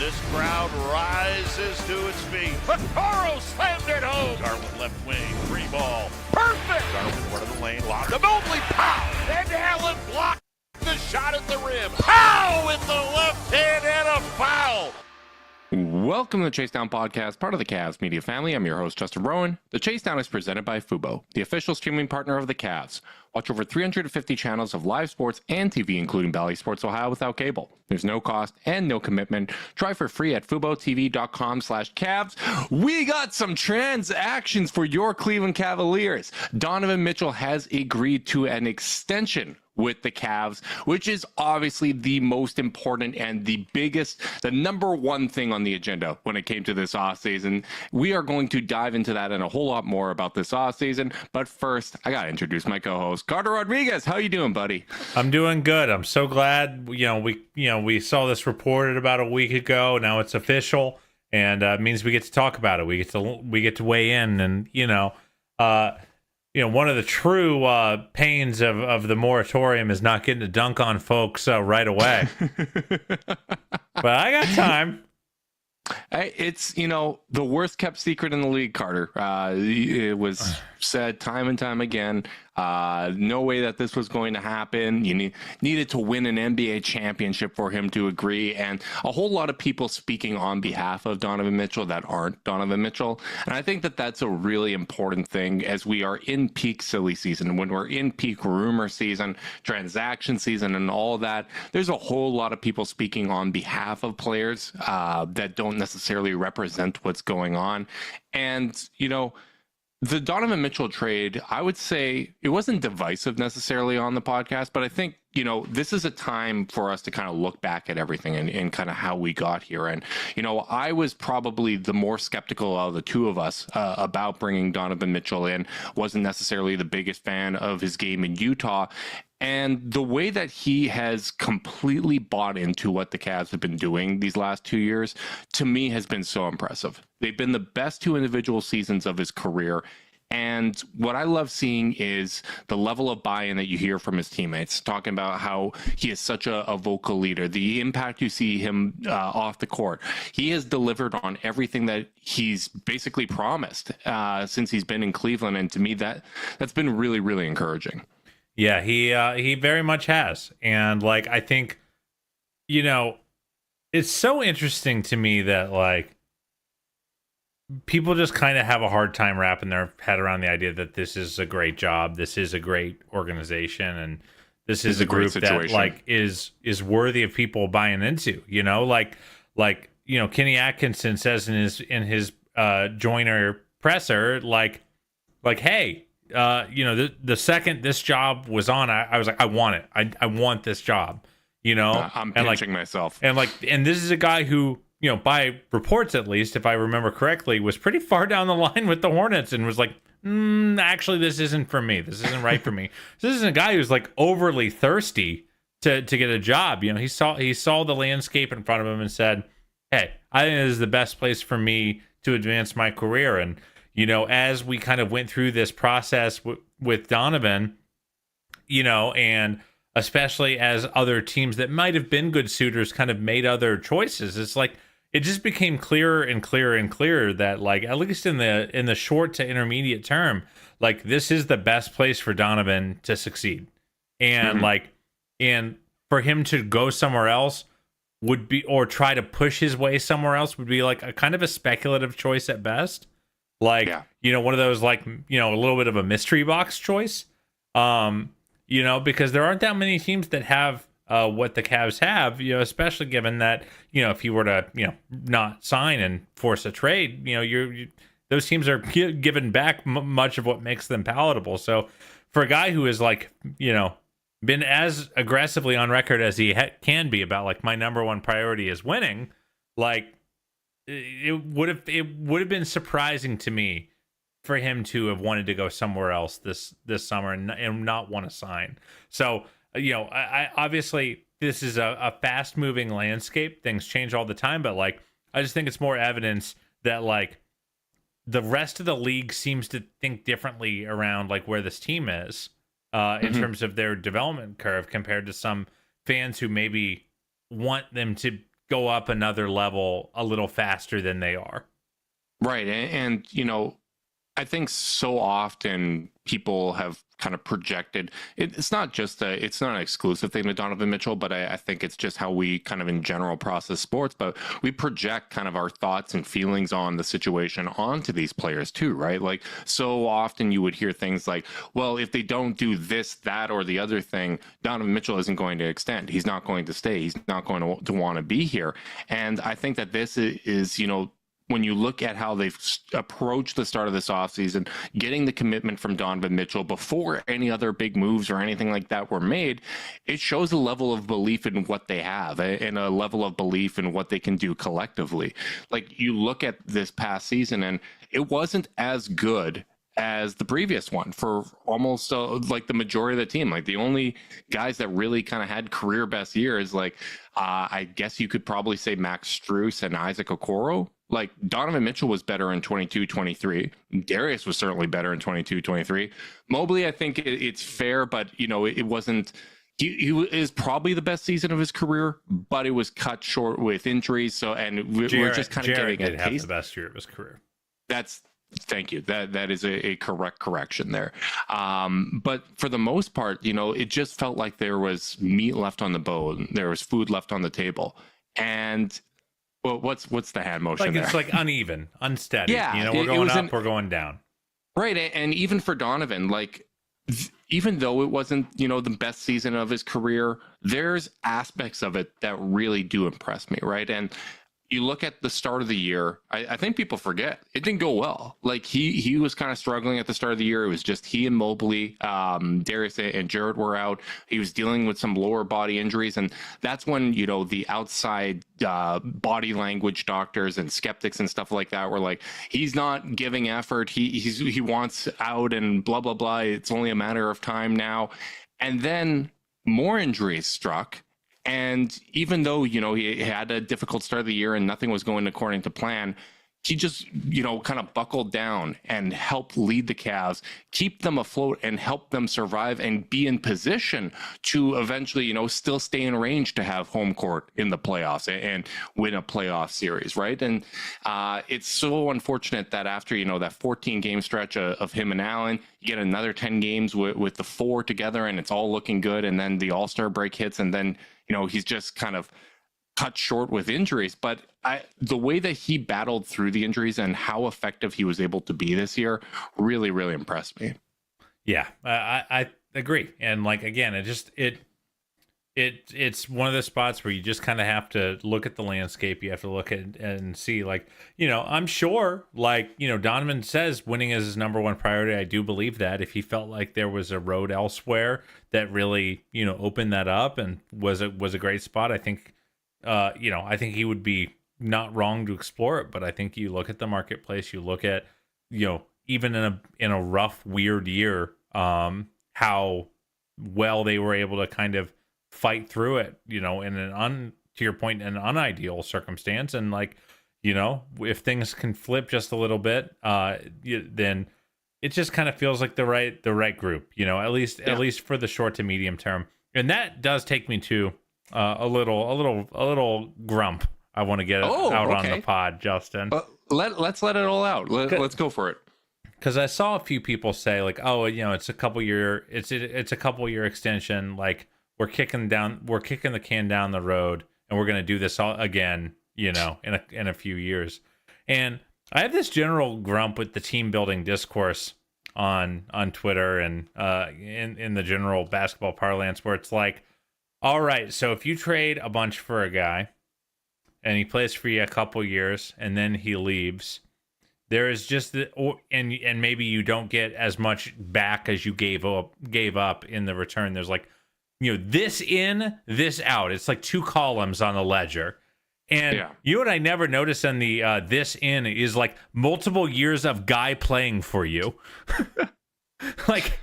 This crowd rises to its feet. Vaccaro slammed it home. Garland left wing, free ball. Perfect! Garland went to the lane, locked him. Mobley, pow! And Allen blocked the shot at the rim. Pow! With the left hand and a foul. Welcome to the Chase Down Podcast, part of the Cavs media family. I'm your host, Justin Rowan. The Chase Down is presented by Fubo, the official streaming partner of the Cavs. Watch over 350 channels of live sports and TV, including Bally Sports Ohio, without cable. There's no cost and no commitment. Try for free at FuboTV.com/Cavs. We got some transactions for your Cleveland Cavaliers. Donovan Mitchell has agreed to an extension with the Cavs, which is obviously the most important and the number one thing on the agenda when it came to this offseason. We are going to dive into that and a whole lot more about this offseason. But first, I got to introduce my co-host, Carter Rodriguez. How you doing, buddy? I'm doing good. I'm so glad, we saw this reported about a week ago. Now it's official, and it means we get to talk about it. We get to weigh in, and one of the true pains of the moratorium is not getting to dunk on folks right away. But I got time. It's, the worst kept secret in the league, Carter. It was said time and time again. No way that this was going to happen. You needed to win an NBA championship for him to agree. And a whole lot of people speaking on behalf of Donovan Mitchell that aren't Donovan Mitchell. And I think that that's a really important thing as we are in peak silly season. When we're in peak rumor season, transaction season, and all of that, there's a whole lot of people speaking on behalf of players that don't necessarily represent what's going on. And, the Donovan Mitchell trade, I would say it wasn't divisive necessarily on the podcast, but I think, this is a time for us to kind of look back at everything and kind of how we got here. And, I was probably the more skeptical of the two of us about bringing Donovan Mitchell in. Wasn't necessarily the biggest fan of his game in Utah. And the way that he has completely bought into what the Cavs have been doing these last 2 years, to me, has been so impressive. They've been the best two individual seasons of his career. And what I love seeing is the level of buy-in that you hear from his teammates, talking about how he is such a vocal leader, the impact you see him off the court. He has delivered on everything that he's basically promised since he's been in Cleveland. And to me, that's been really, really encouraging. Yeah, he very much has. And I think, it's so interesting to me that people just kind of have a hard time wrapping their head around the idea that this is a great job, this is a great organization, and this is a group that is worthy of people buying into. Kenny Atkinson says in his Joyner presser, hey, the second this job was on, I was like, I want it. I want this job. I'm pinching myself. And this is a guy who, by reports at least, if I remember correctly, was pretty far down the line with the Hornets and was like, actually, this isn't for me. This isn't right for me. So this isn't a guy who's overly thirsty to get a job. He saw the landscape in front of him and said, hey, I think this is the best place for me to advance my career. And as we kind of went through this process with Donovan, and especially as other teams that might have been good suitors kind of made other choices, it's it just became clearer and clearer and clearer that at least in the short to intermediate term, this is the best place for Donovan to succeed. And and for him to go somewhere else would be, or try to push his way somewhere else, would be a kind of a speculative choice at best. One of those a little bit of a mystery box choice. Because there aren't that many teams that have what the Cavs have, especially given that, if you were to, not sign and force a trade, those teams are giving back much of what makes them palatable. So for a guy who is been as aggressively on record as he can be about my number one priority is winning, it would have been surprising to me for him to have wanted to go somewhere else this summer and not want to sign. So, I obviously this is a fast moving landscape. Things change all the time, but I just think it's more evidence that the rest of the league seems to think differently around where this team is in terms of their development curve compared to some fans who maybe want them to go up another level a little faster than they are. Right. And you know, I think so often people have kind of projected it's not just it's not an exclusive thing to Donovan Mitchell, but I think it's just how we kind of in general process sports, but we project kind of our thoughts and feelings on the situation onto these players too, right? Like so often you would hear things like, well, if they don't do this, that, or the other thing, Donovan Mitchell isn't going to extend. He's not going to stay. He's not going to want to be here. And I think that this is, you know, when you look at how they've approached the start of this offseason, getting the commitment from Donovan Mitchell before any other big moves or anything like that were made, it shows a level of belief in what they have and a level of belief in what they can do collectively. Like you look at this past season and it wasn't as good as the previous one for almost like the majority of the team. Like the only guys that really kind of had career best years, like I guess you could probably say Max Strus and Isaac Okoro. Like Donovan Mitchell was better in 22-23. Darius was certainly better in 22-23. Mobley, I think it's fair, but you know, it wasn't. He is probably the best season of his career, but it was cut short with injuries. So, and we're just kind of Jarrett getting a did have taste. the best year of his career. Thank you. That is a correct correction there. But for the most part, you know, it just felt like there was meat left on the bone. There was food left on the table, and. Well, what's the hand motion? Like there? it's like uneven, unsteady. Yeah, you know, we're going up, we're going down. Right, and even for Donovan, like even though it wasn't, you know, the best season of his career, there's aspects of it that really do impress me, right? And you look at the start of the year, I think people forget it didn't go well. Like he was kind of struggling at the start of the year. It was just he and Mobley, Darius and Jarrett were out. He was dealing with some lower body injuries, and that's when, you know, the outside body language doctors and skeptics and stuff like that were like, he's not giving effort. He wants out and blah blah blah. It's only a matter of time now. And then more injuries struck. And even though, you know, he had a difficult start of the year and nothing was going according to plan, he just, you know, kind of buckled down and helped lead the Cavs, keep them afloat and help them survive and be in position to eventually, you know, still stay in range to have home court in the playoffs and win a playoff series, right? And it's so unfortunate that after, you know, that 14 game stretch of him and Allen, you get another 10 games with the four together and it's all looking good. And then the All-Star break hits and then, you know, he's just kind of cut short with injuries. But the way that he battled through the injuries and how effective he was able to be this year really, really impressed me. Yeah, I agree. And like, again, it's one of the spots where you just kind of have to look at the landscape. You have to look at and see, like, you know, I'm sure, like, you know, Donovan says winning is his number one priority. I do believe that if he felt like there was a road elsewhere that really, you know, opened that up and was a great spot, I think, you know, I think he would be not wrong to explore it. But I think you look at the marketplace, you look at, you know, even in a rough, weird year, how well they were able to kind of fight through it, you know, in to your point, an unideal circumstance. And like, you know, if things can flip just a little bit, then it just kind of feels like the right group, you know, at least for the short to medium term. And that does take me to a little grump I want to get out on the pod, Justin. Let's let it all out. Let's go for it. Because I saw a few people say like, oh, you know, it's a couple year extension. Like we're kicking the can down the road, and we're gonna do this all again, you know, in a few years. And I have this general grump with the team building discourse on Twitter and in the general basketball parlance, where it's like, all right, so if you trade a bunch for a guy and he plays for you a couple years and then he leaves, there is just and maybe you don't get as much back as you gave up in the return. There's like, you know, this in, this out. It's like two columns on the ledger. And you know what I never noticed on the this in is like multiple years of guy playing for you. like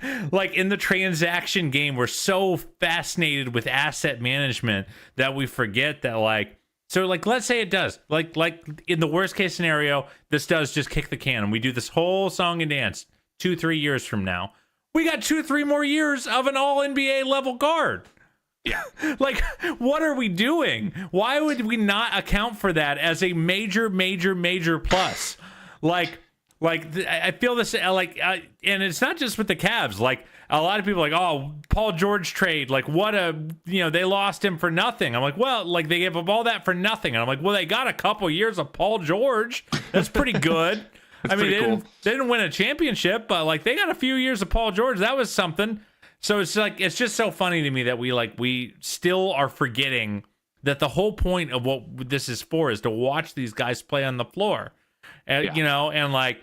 in the transaction game, we're so fascinated with asset management that we forget that, like, so like, let's say it does, like in the worst case scenario, this does just kick the can and we do this whole song and dance 2-3 years from now. We got 2-3 more years of an all NBA level guard. Yeah. Like, what are we doing? Why would we not account for that as a major plus? I feel this and it's not just with the Cavs. Like, a lot of people are like, oh, Paul George trade, like, what a, they lost him for nothing. I'm like, well, like, they gave up all that for nothing. And I'm like, well, they got a couple years of Paul George. That's pretty good. I mean, they didn't win a championship, but like, they got a few years of Paul George. That was something. So it's like, it's just so funny to me that we still are forgetting that the whole point of what this is for is to watch these guys play on the floor. And like,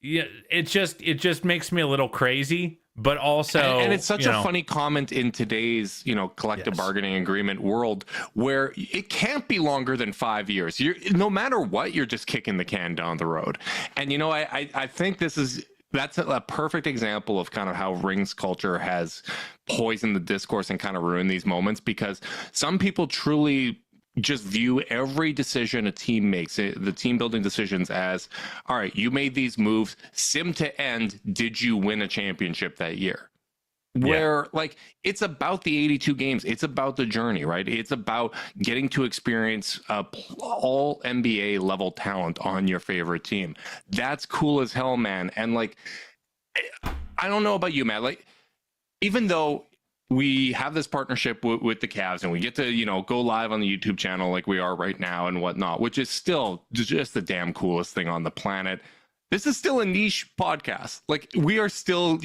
yeah, it just makes me a little crazy, but also, and it's such a funny comment in today's, collective bargaining agreement world, where it can't be longer than 5 years. No matter what, you're just kicking the can down the road. And, I think that's a perfect example of kind of how rings culture has poisoned the discourse and kind of ruined these moments, because some people truly just view every decision a team makes, the team building decisions, as, all right, you made these moves, sim to end, did you win a championship that year? Where like, it's about the 82 games, it's about the journey, right? It's about getting to experience all NBA level talent on your favorite team. That's cool as hell, man. And like, I don't know about you, man, like, even though we have this partnership with the Cavs and we get to, go live on the YouTube channel like we are right now and whatnot, which is still just the damn coolest thing on the planet. This is still a niche podcast. Like, we are still,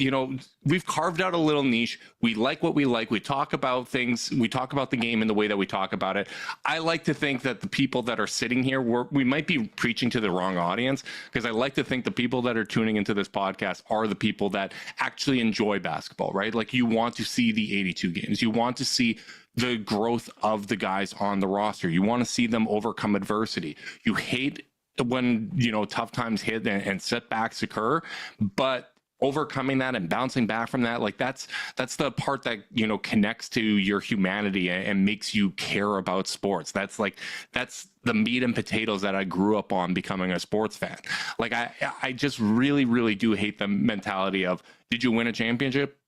we've carved out a little niche. We like what we like. We talk about things. We talk about the game in the way that we talk about it. I like to think that the people that are sitting here, we might be preaching to the wrong audience, because I like to think the people that are tuning into this podcast are the people that actually enjoy basketball, right? Like, you want to see the 82 games. You want to see the growth of the guys on the roster. You want to see them overcome adversity. You hate when tough times hit and setbacks occur, but overcoming that and bouncing back from that, like, that's the part that connects to your humanity and makes you care about sports. That's the meat and potatoes that I grew up on becoming a sports fan. Like, I just really do hate the mentality of, did you win a championship?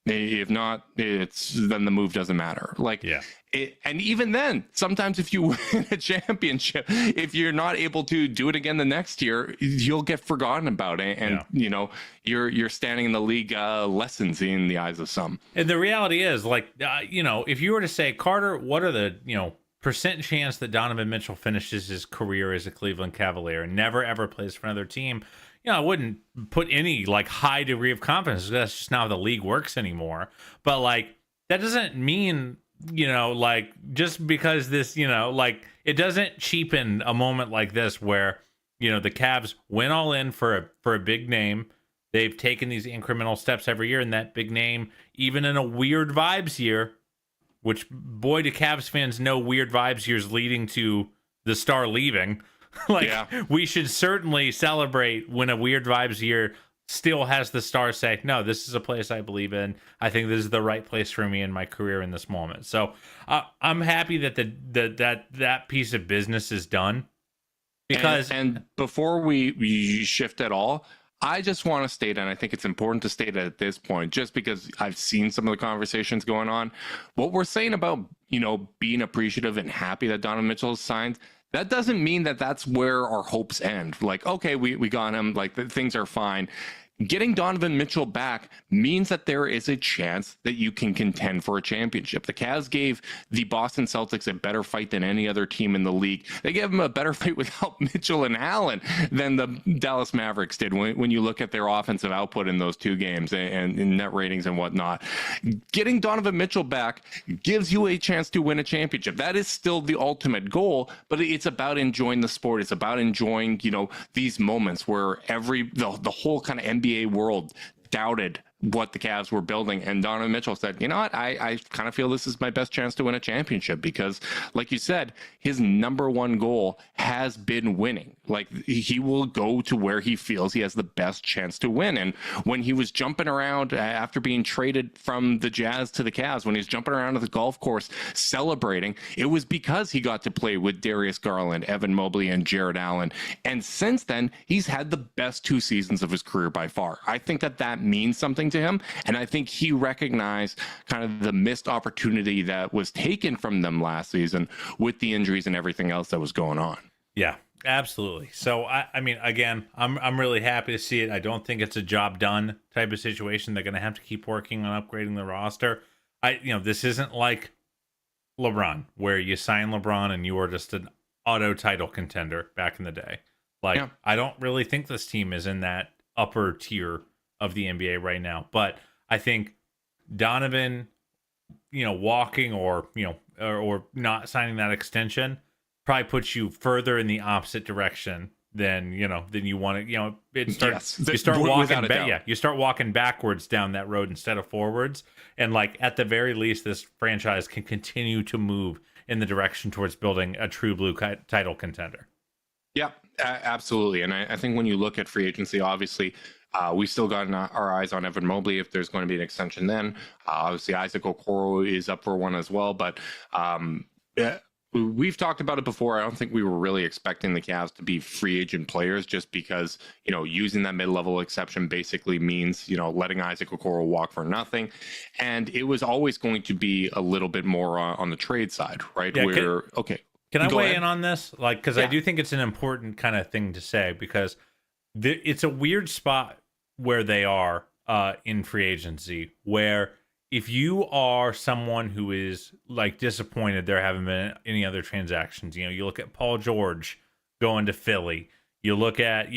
If not, then the move doesn't matter. Like, and even then, sometimes if you win a championship, if you're not able to do it again the next year, you'll get forgotten about it, and you're standing in the league lessons in the eyes of some. And the reality is, like, if you were to say, Carter, what are the percent chance that Donovan Mitchell finishes his career as a Cleveland Cavalier and never ever plays for another team? I wouldn't put any like high degree of confidence. That's just not how the league works anymore. But like, that doesn't mean, like, just because this, like, it doesn't cheapen a moment like this where, the Cavs went all in for a big name. They've taken these incremental steps every year, and that big name, even in a weird vibes year, which, boy, do Cavs fans know weird vibes years leading to the star leaving. We should certainly celebrate when a weird vibes year still has the star say, no, this is a place I believe in. I think this is the right place for me in my career in this moment. So I'm happy that that piece of business is done. Because and before we shift at all, I just want to state, and I think it's important to state at this point, just because I've seen some of the conversations going on, what we're saying about, being appreciative and happy that Donovan Mitchell has signed, that doesn't mean that that's where our hopes end. Like, okay, we got him, like, things are fine. Getting Donovan Mitchell back means that there is a chance that you can contend for a championship. The Cavs gave the Boston Celtics a better fight than any other team in the league. They gave them a better fight without Mitchell and Allen than the Dallas Mavericks did when you look at their offensive output in those two games and in net ratings and whatnot. Getting Donovan Mitchell back gives you a chance to win a championship. That is still the ultimate goal, but it's about enjoying the sport. It's about enjoying, these moments where the whole kind of NBA world doubted what the Cavs were building, and Donovan Mitchell said, you know what, I kind of feel this is my best chance to win a championship, because like you said, his number one goal has been winning. Like, he will go to where he feels he has the best chance to win. And when he was jumping around after being traded from the Jazz to the Cavs, when he was jumping around at the golf course celebrating, it was because he got to play with Darius Garland, Evan Mobley, and Jared Allen. And since then, he's had the best 2 seasons of his career by far. I think that means something to him. And I think he recognized kind of the missed opportunity that was taken from them last season with the injuries and everything else that was going on. Yeah, absolutely. So, I mean, again, I'm really happy to see it. I don't think it's a job done type of situation. They're going to have to keep working on upgrading the roster. This isn't like LeBron, where you sign LeBron and you are just an auto title contender back in the day. Like, yeah. I don't really think this team is in that upper tier of the NBA right now. But I think Donovan, walking or not signing that extension probably puts you further in the opposite direction than you want to. It starts. Yes. You start walking. You start walking backwards down that road instead of forwards. And like at the very least, this franchise can continue to move in the direction towards building a true blue title contender. Yeah, absolutely. And I think when you look at free agency, obviously, we've still got our eyes on Evan Mobley if there's going to be an extension then. Obviously, Isaac Okoro is up for one as well. But we've talked about it before. I don't think we were really expecting the Cavs to be free agent players just because, using that mid-level exception basically means, letting Isaac Okoro walk for nothing. And it was always going to be a little bit more on the trade side, right? Yeah, Can I weigh in on this? Because I do think it's an important kind of thing to say because it's a weird spot where they are in free agency where if you are someone who is like disappointed there haven't been any other transactions, you look at Paul George going to Philly, you look at,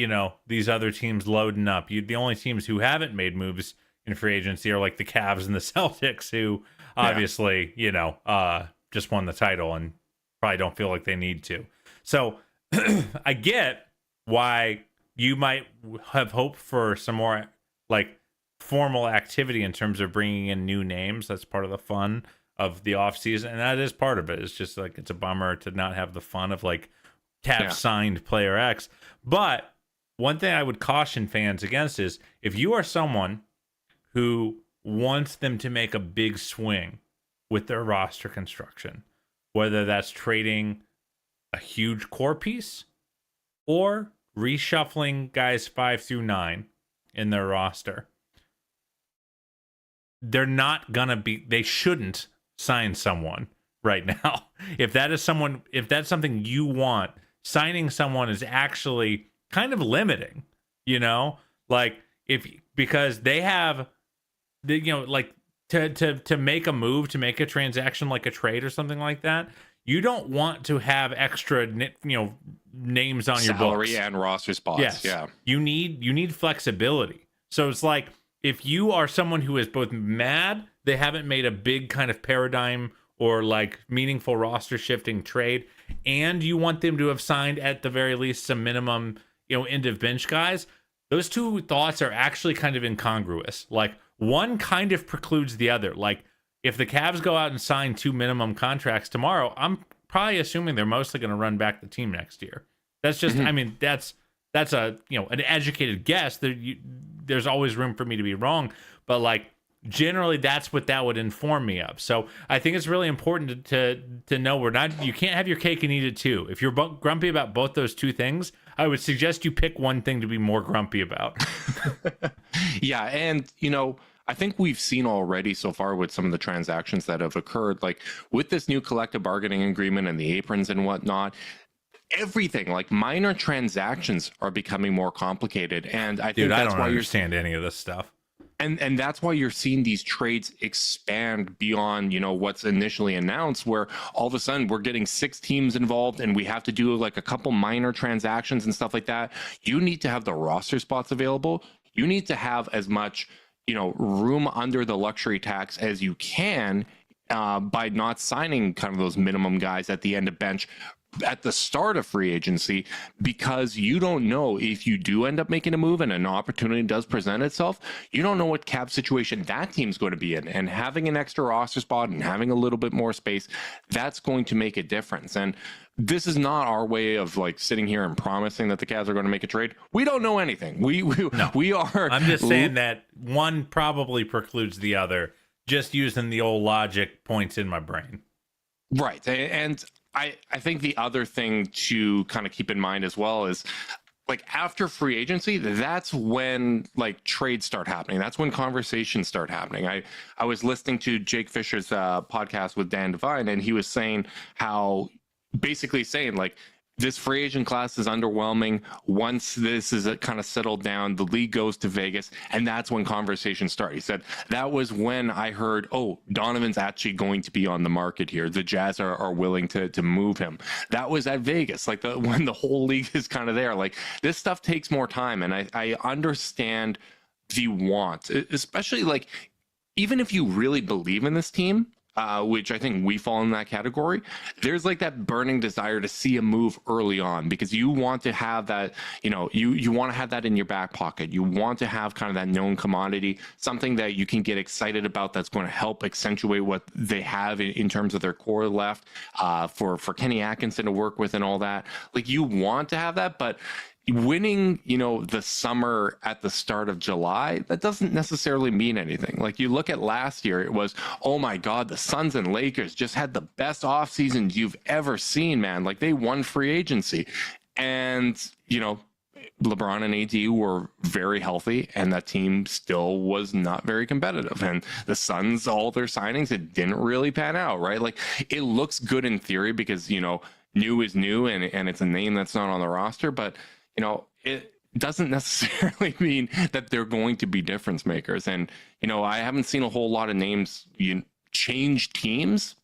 these other teams loading up. The only teams who haven't made moves in free agency are like the Cavs and the Celtics who obviously, just won the title and probably don't feel like they need to. So I get why you might have hoped for some more like formal activity in terms of bringing in new names. That's part of the fun of the offseason. And that is part of it. It's just like, it's a bummer to not have the fun of like Cavs signed player X. But one thing I would caution fans against is if you are someone who wants them to make a big swing with their roster construction, whether that's trading a huge core piece or reshuffling guys 5 through 9 in their roster, they shouldn't sign someone right now. If that's something you want, signing someone is actually kind of limiting, because they have to make a move, to make a transaction like a trade or something like that, you don't want to have extra, names on your books. Salary and roster spots. Yes. Yeah. You need flexibility. So it's like, if you are someone who is both mad they haven't made a big kind of paradigm or like meaningful roster shifting trade, and you want them to have signed at the very least some minimum, end of bench guys, those two thoughts are actually kind of incongruous. Like one kind of precludes the other. Like if the Cavs go out and sign 2 minimum contracts tomorrow, I'm probably assuming they're mostly going to run back the team next year. That's just, I mean, that's a, an educated guess. There's always room for me to be wrong, but like generally that's what that would inform me of. So I think it's really important to know you can't have your cake and eat it too. If you're grumpy about both those two things, I would suggest you pick one thing to be more grumpy about. Yeah. And, I think we've seen already so far with some of the transactions that have occurred, like with this new collective bargaining agreement and the aprons and whatnot, everything like minor transactions are becoming more complicated. And I think that's why you're understand any of this stuff. And that's why you're seeing these trades expand beyond, what's initially announced, where all of a sudden we're getting 6 teams involved and we have to do like a couple minor transactions and stuff like that. You need to have the roster spots available. You need to have as much, room under the luxury tax as you can by not signing kind of those minimum guys at the end of bench at the start of free agency, because you don't know if you do end up making a move and an opportunity does present itself, you don't know what cap situation that team's going to be in. And having an extra roster spot and having a little bit more space, that's going to make a difference. And this is not our way of like sitting here and promising that the Cavs are going to make a trade. We don't know anything. We are. I'm just saying that one probably precludes the other, just using the old logic points in my brain. Right. And I think the other thing to kind of keep in mind as well is, like, after free agency, that's when like trades start happening. That's when conversations start happening. I was listening to Jake Fisher's podcast with Dan Devine, and he was saying how, basically saying like, this free agent class is underwhelming. Once this is kind of settled down, the league goes to Vegas, and that's when conversations start. He said, that was when I heard, oh, Donovan's actually going to be on the market here. The Jazz are willing to move him. That was at Vegas, like when the whole league is kind of there. Like, this stuff takes more time, and I understand the want, especially like, even if you really believe in this team, which I think we fall in that category, there's like that burning desire to see a move early on, because you want to have that, you want to have that in your back pocket. You want to have kind of that known commodity, something that you can get excited about, that's going to help accentuate what they have in terms of their core left, for Kenny Atkinson to work with and all that. Like, you want to have that, but winning, the summer at the start of July, that doesn't necessarily mean anything. Like, you look at last year, it was, oh my God, the Suns and Lakers just had the best off seasons you've ever seen, man. Like, they won free agency, and, LeBron and AD were very healthy, and that team still was not very competitive. And the Suns, all their signings, it didn't really pan out, right? Like, it looks good in theory because, new is new, and it's a name that's not on the roster, but it doesn't necessarily mean that they're going to be difference makers. And, I haven't seen a whole lot of names change teams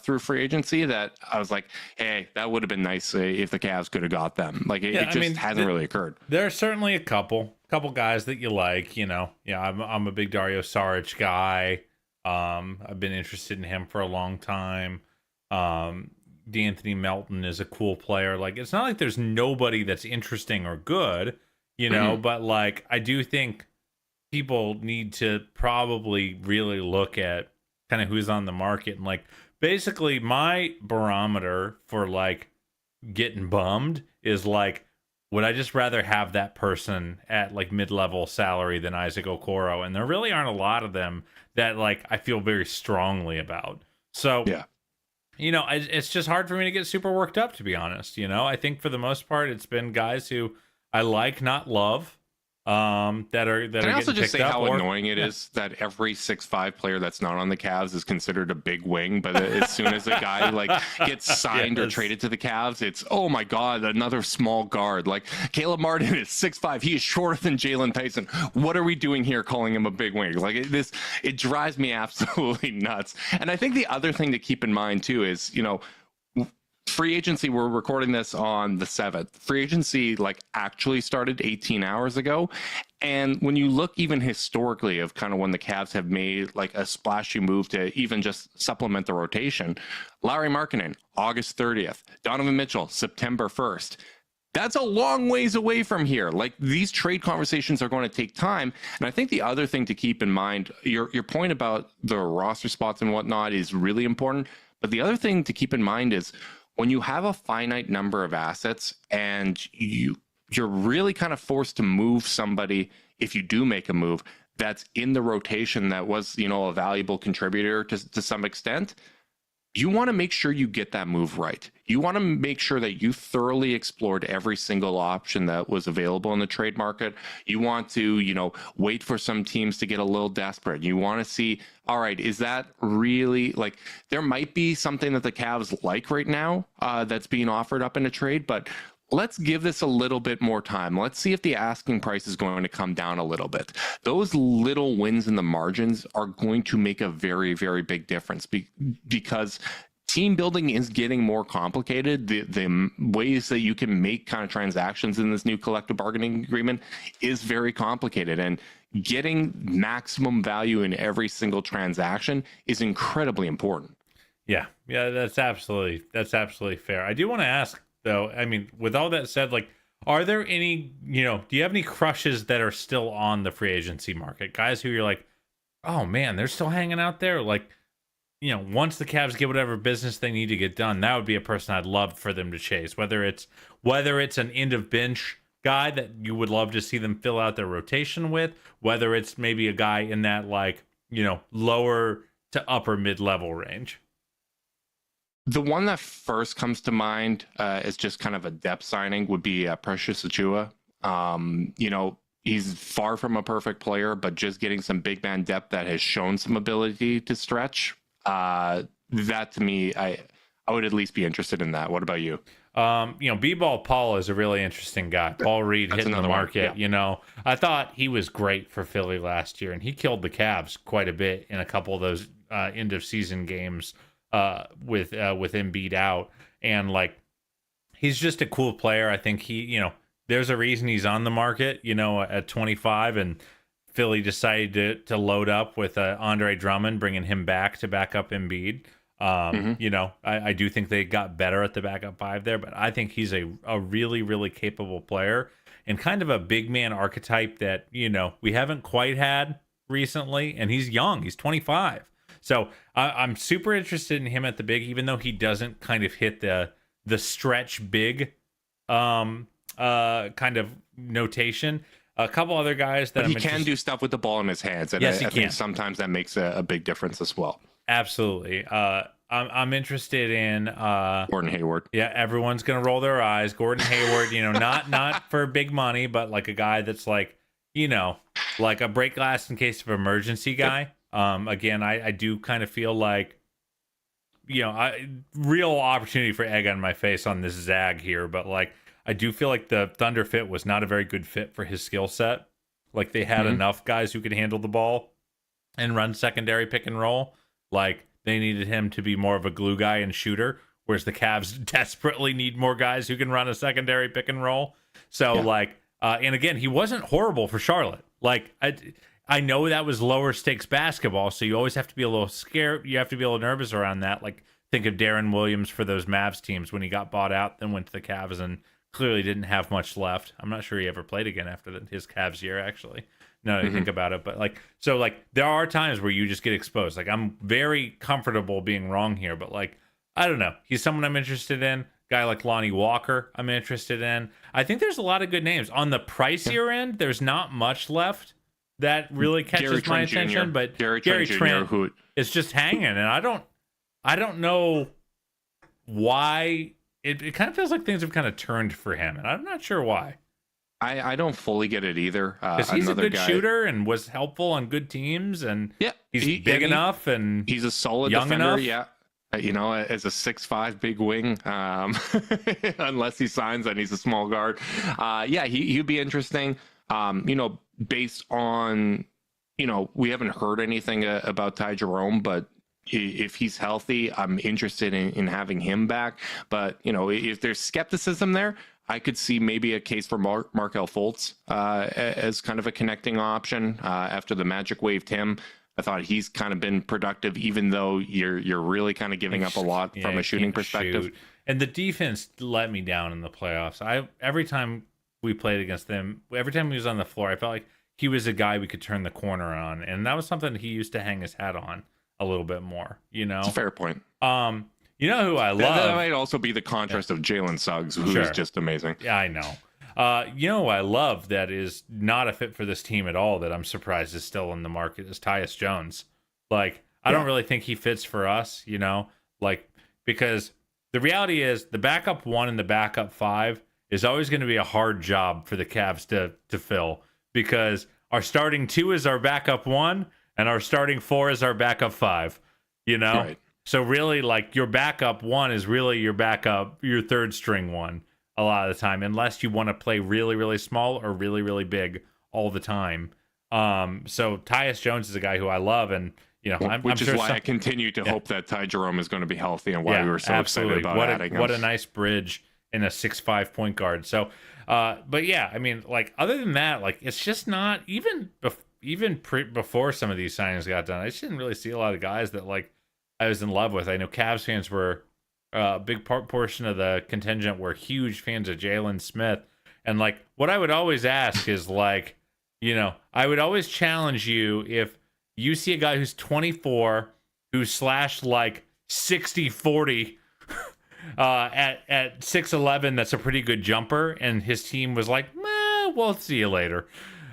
through free agency that I was like, hey, that would have been nice if the Cavs could have got them. Like, it hasn't really occurred. There are certainly a couple guys that you like, I'm a big Dario Saric guy. I've been interested in him for a long time. D'Anthony Melton is a cool player. Like, it's not like there's nobody that's interesting or good, but like, I do think people need to probably really look at kind of who's on the market. And like, basically my barometer for like getting bummed is like, would I just rather have that person at like mid-level salary than Isaac Okoro? And there really aren't a lot of them that like I feel very strongly about. So yeah. It's just hard for me to get super worked up, to be honest. I think for the most part, it's been guys who I like, not love, that are Can I also just say how annoying it is that every 6'5" player that's not on the Cavs is considered a big wing, but as soon as a guy like gets signed or traded to the Cavs, it's, oh my God, another small guard. Like, Caleb Martin is 6'5", he is shorter than Jalen Tyson. What are we doing here calling him a big wing? Like, it drives me absolutely nuts. And I think the other thing to keep in mind too is, free agency, we're recording this on the 7th. Free agency actually started 18 hours ago. And when you look even historically of kind of when the Cavs have made like a splashy move to even just supplement the rotation, Lauri Markkanen, August 30th, Donovan Mitchell, September 1st. That's a long ways away from here. Like, these trade conversations are going to take time. And I think the other thing to keep in mind, your point about the roster spots and whatnot is really important. But the other thing to keep in mind is, when you have a finite number of assets and you're really kind of forced to move somebody, if you do make a move that's in the rotation that was, a valuable contributor to some extent, you want to make sure you get that move right. You want to make sure that you thoroughly explored every single option that was available in the trade market. You want to, wait for some teams to get a little desperate. You want to see, all right, is that really, like, there might be something that the Cavs like right now that's being offered up in a trade, but let's give this a little bit more time. Let's see if the asking price is going to come down a little bit. Those little wins in the margins are going to make a very, very big difference because team building is getting more complicated. The ways that you can make kind of transactions in this new collective bargaining agreement is very complicated, and getting maximum value in every single transaction is incredibly important. Yeah, that's absolutely fair. I do want to ask though. I mean, with all that said, like, are there any, do you have any crushes that are still on the free agency market? Guys who you're like, oh man, they're still hanging out there. Like, once the Cavs get whatever business they need to get done, that would be a person I'd love for them to chase. Whether it's an end of bench guy that you would love to see them fill out their rotation with, whether it's maybe a guy in that like, lower to upper mid-level range. The one that first comes to mind is just kind of a depth signing would be Precious Achiuwa. He's far from a perfect player, but just getting some big man depth that has shown some ability to stretch. That to me, I would at least be interested in that. What about you? B-Ball Paul is a really interesting guy. Paul Reed hitting the market. Yeah. I thought he was great for Philly last year, and he killed the Cavs quite a bit in a couple of those end of season games with Embiid out. And like, he's just a cool player. I think there's a reason he's on the market, at 25, and Philly decided to load up with Andre Drummond, bringing him back to back up Embiid. I do think they got better at the backup five there, but I think he's a really, really capable player and kind of a big man archetype that, we haven't quite had recently. And he's young. He's 25. So I'm super interested in him at the big, even though he doesn't kind of hit the stretch big kind of notation. A couple other guys that he can do stuff with the ball in his hands, and yes, I think sometimes that makes a big difference as well. Absolutely. I'm interested in Gordon Hayward. Yeah, everyone's gonna roll their eyes. Gordon Hayward, not for big money, but like a guy that's like, like a break glass in case of emergency guy. Yep. Again, I do kind of feel like, real opportunity for egg on my face on this zag here, but like, I do feel like the Thunder fit was not a very good fit for his skill set. Like they had enough guys who could handle the ball and run secondary pick and roll. Like they needed him to be more of a glue guy and shooter, whereas the Cavs desperately need more guys who can run a secondary pick and roll. So and again, he wasn't horrible for Charlotte. Like I know that was lower stakes basketball, so you always have to be a little scared. You have to be a little nervous around that. Like think of Darren Williams for those Mavs teams when he got bought out, then went to the Cavs and clearly didn't have much left. I'm not sure he ever played again after his Cavs year, actually. Now that I think about it. But there are times where you just get exposed. Like I'm very comfortable being wrong here, but like, I don't know. He's someone I'm interested in. Guy like Lonnie Walker, I'm interested in. I think there's a lot of good names. On the pricier end, there's not much left that really catches my attention. But Gary Trent who is just hanging, and I don't know why. It kind of feels like things have kind of turned for him, and I'm not sure why. I don't fully get it either. Because he's a good shooter and was helpful on good teams, and he's big enough, and he's a solid young defender. Enough. Yeah, as a 6'5" big wing, unless he signs, then he's a small guard. He'd be interesting. Based on we haven't heard anything about Ty Jerome, but if he's healthy, I'm interested in having him back. But if there's skepticism there, I could see maybe a case for Markelle Fultz as kind of a connecting option after the Magic waived him. I thought he's kind of been productive, even though you're really kind of giving up a lot from a shooting perspective. Shoot. And the defense let me down in the playoffs. Every time we played against them, every time he was on the floor, I felt like he was a guy we could turn the corner on, and that was something he used to hang his hat on a little bit more. It's a fair point. You know who I love? That might also be the contrast of Jalen Suggs, who's just amazing. Yeah, I know. You know who I love that is not a fit for this team at all, that I'm surprised is still in the market, is Tyus Jones. Like, I don't really think he fits for us, because the reality is the backup 1 and the backup 5 is always going to be a hard job for the Cavs to fill, because our starting 2 is our backup 1 and our starting 4 is our backup 5, Right. So really, like, your backup 1 is really your third string 1 a lot of the time, unless you want to play really, really small or really, really big all the time. So Tyus Jones is a guy who I love, and I'm sure why I continue to hope that Ty Jerome is going to be healthy, and why we were so excited about adding him. What a nice bridge in a 6'5" point guard. So, but yeah, I mean, like, other than that, like, it's just not before some of these signings got done. I just didn't really see a lot of guys that like I was in love with. I know Cavs fans were a big portion of the contingent were huge fans of Jalen Smith. And like what I would always ask is like, I would always challenge you if you see a guy who's 24 who slashed like 60-40 at 6'11", that's a pretty good jumper, and his team was like, we'll see you later.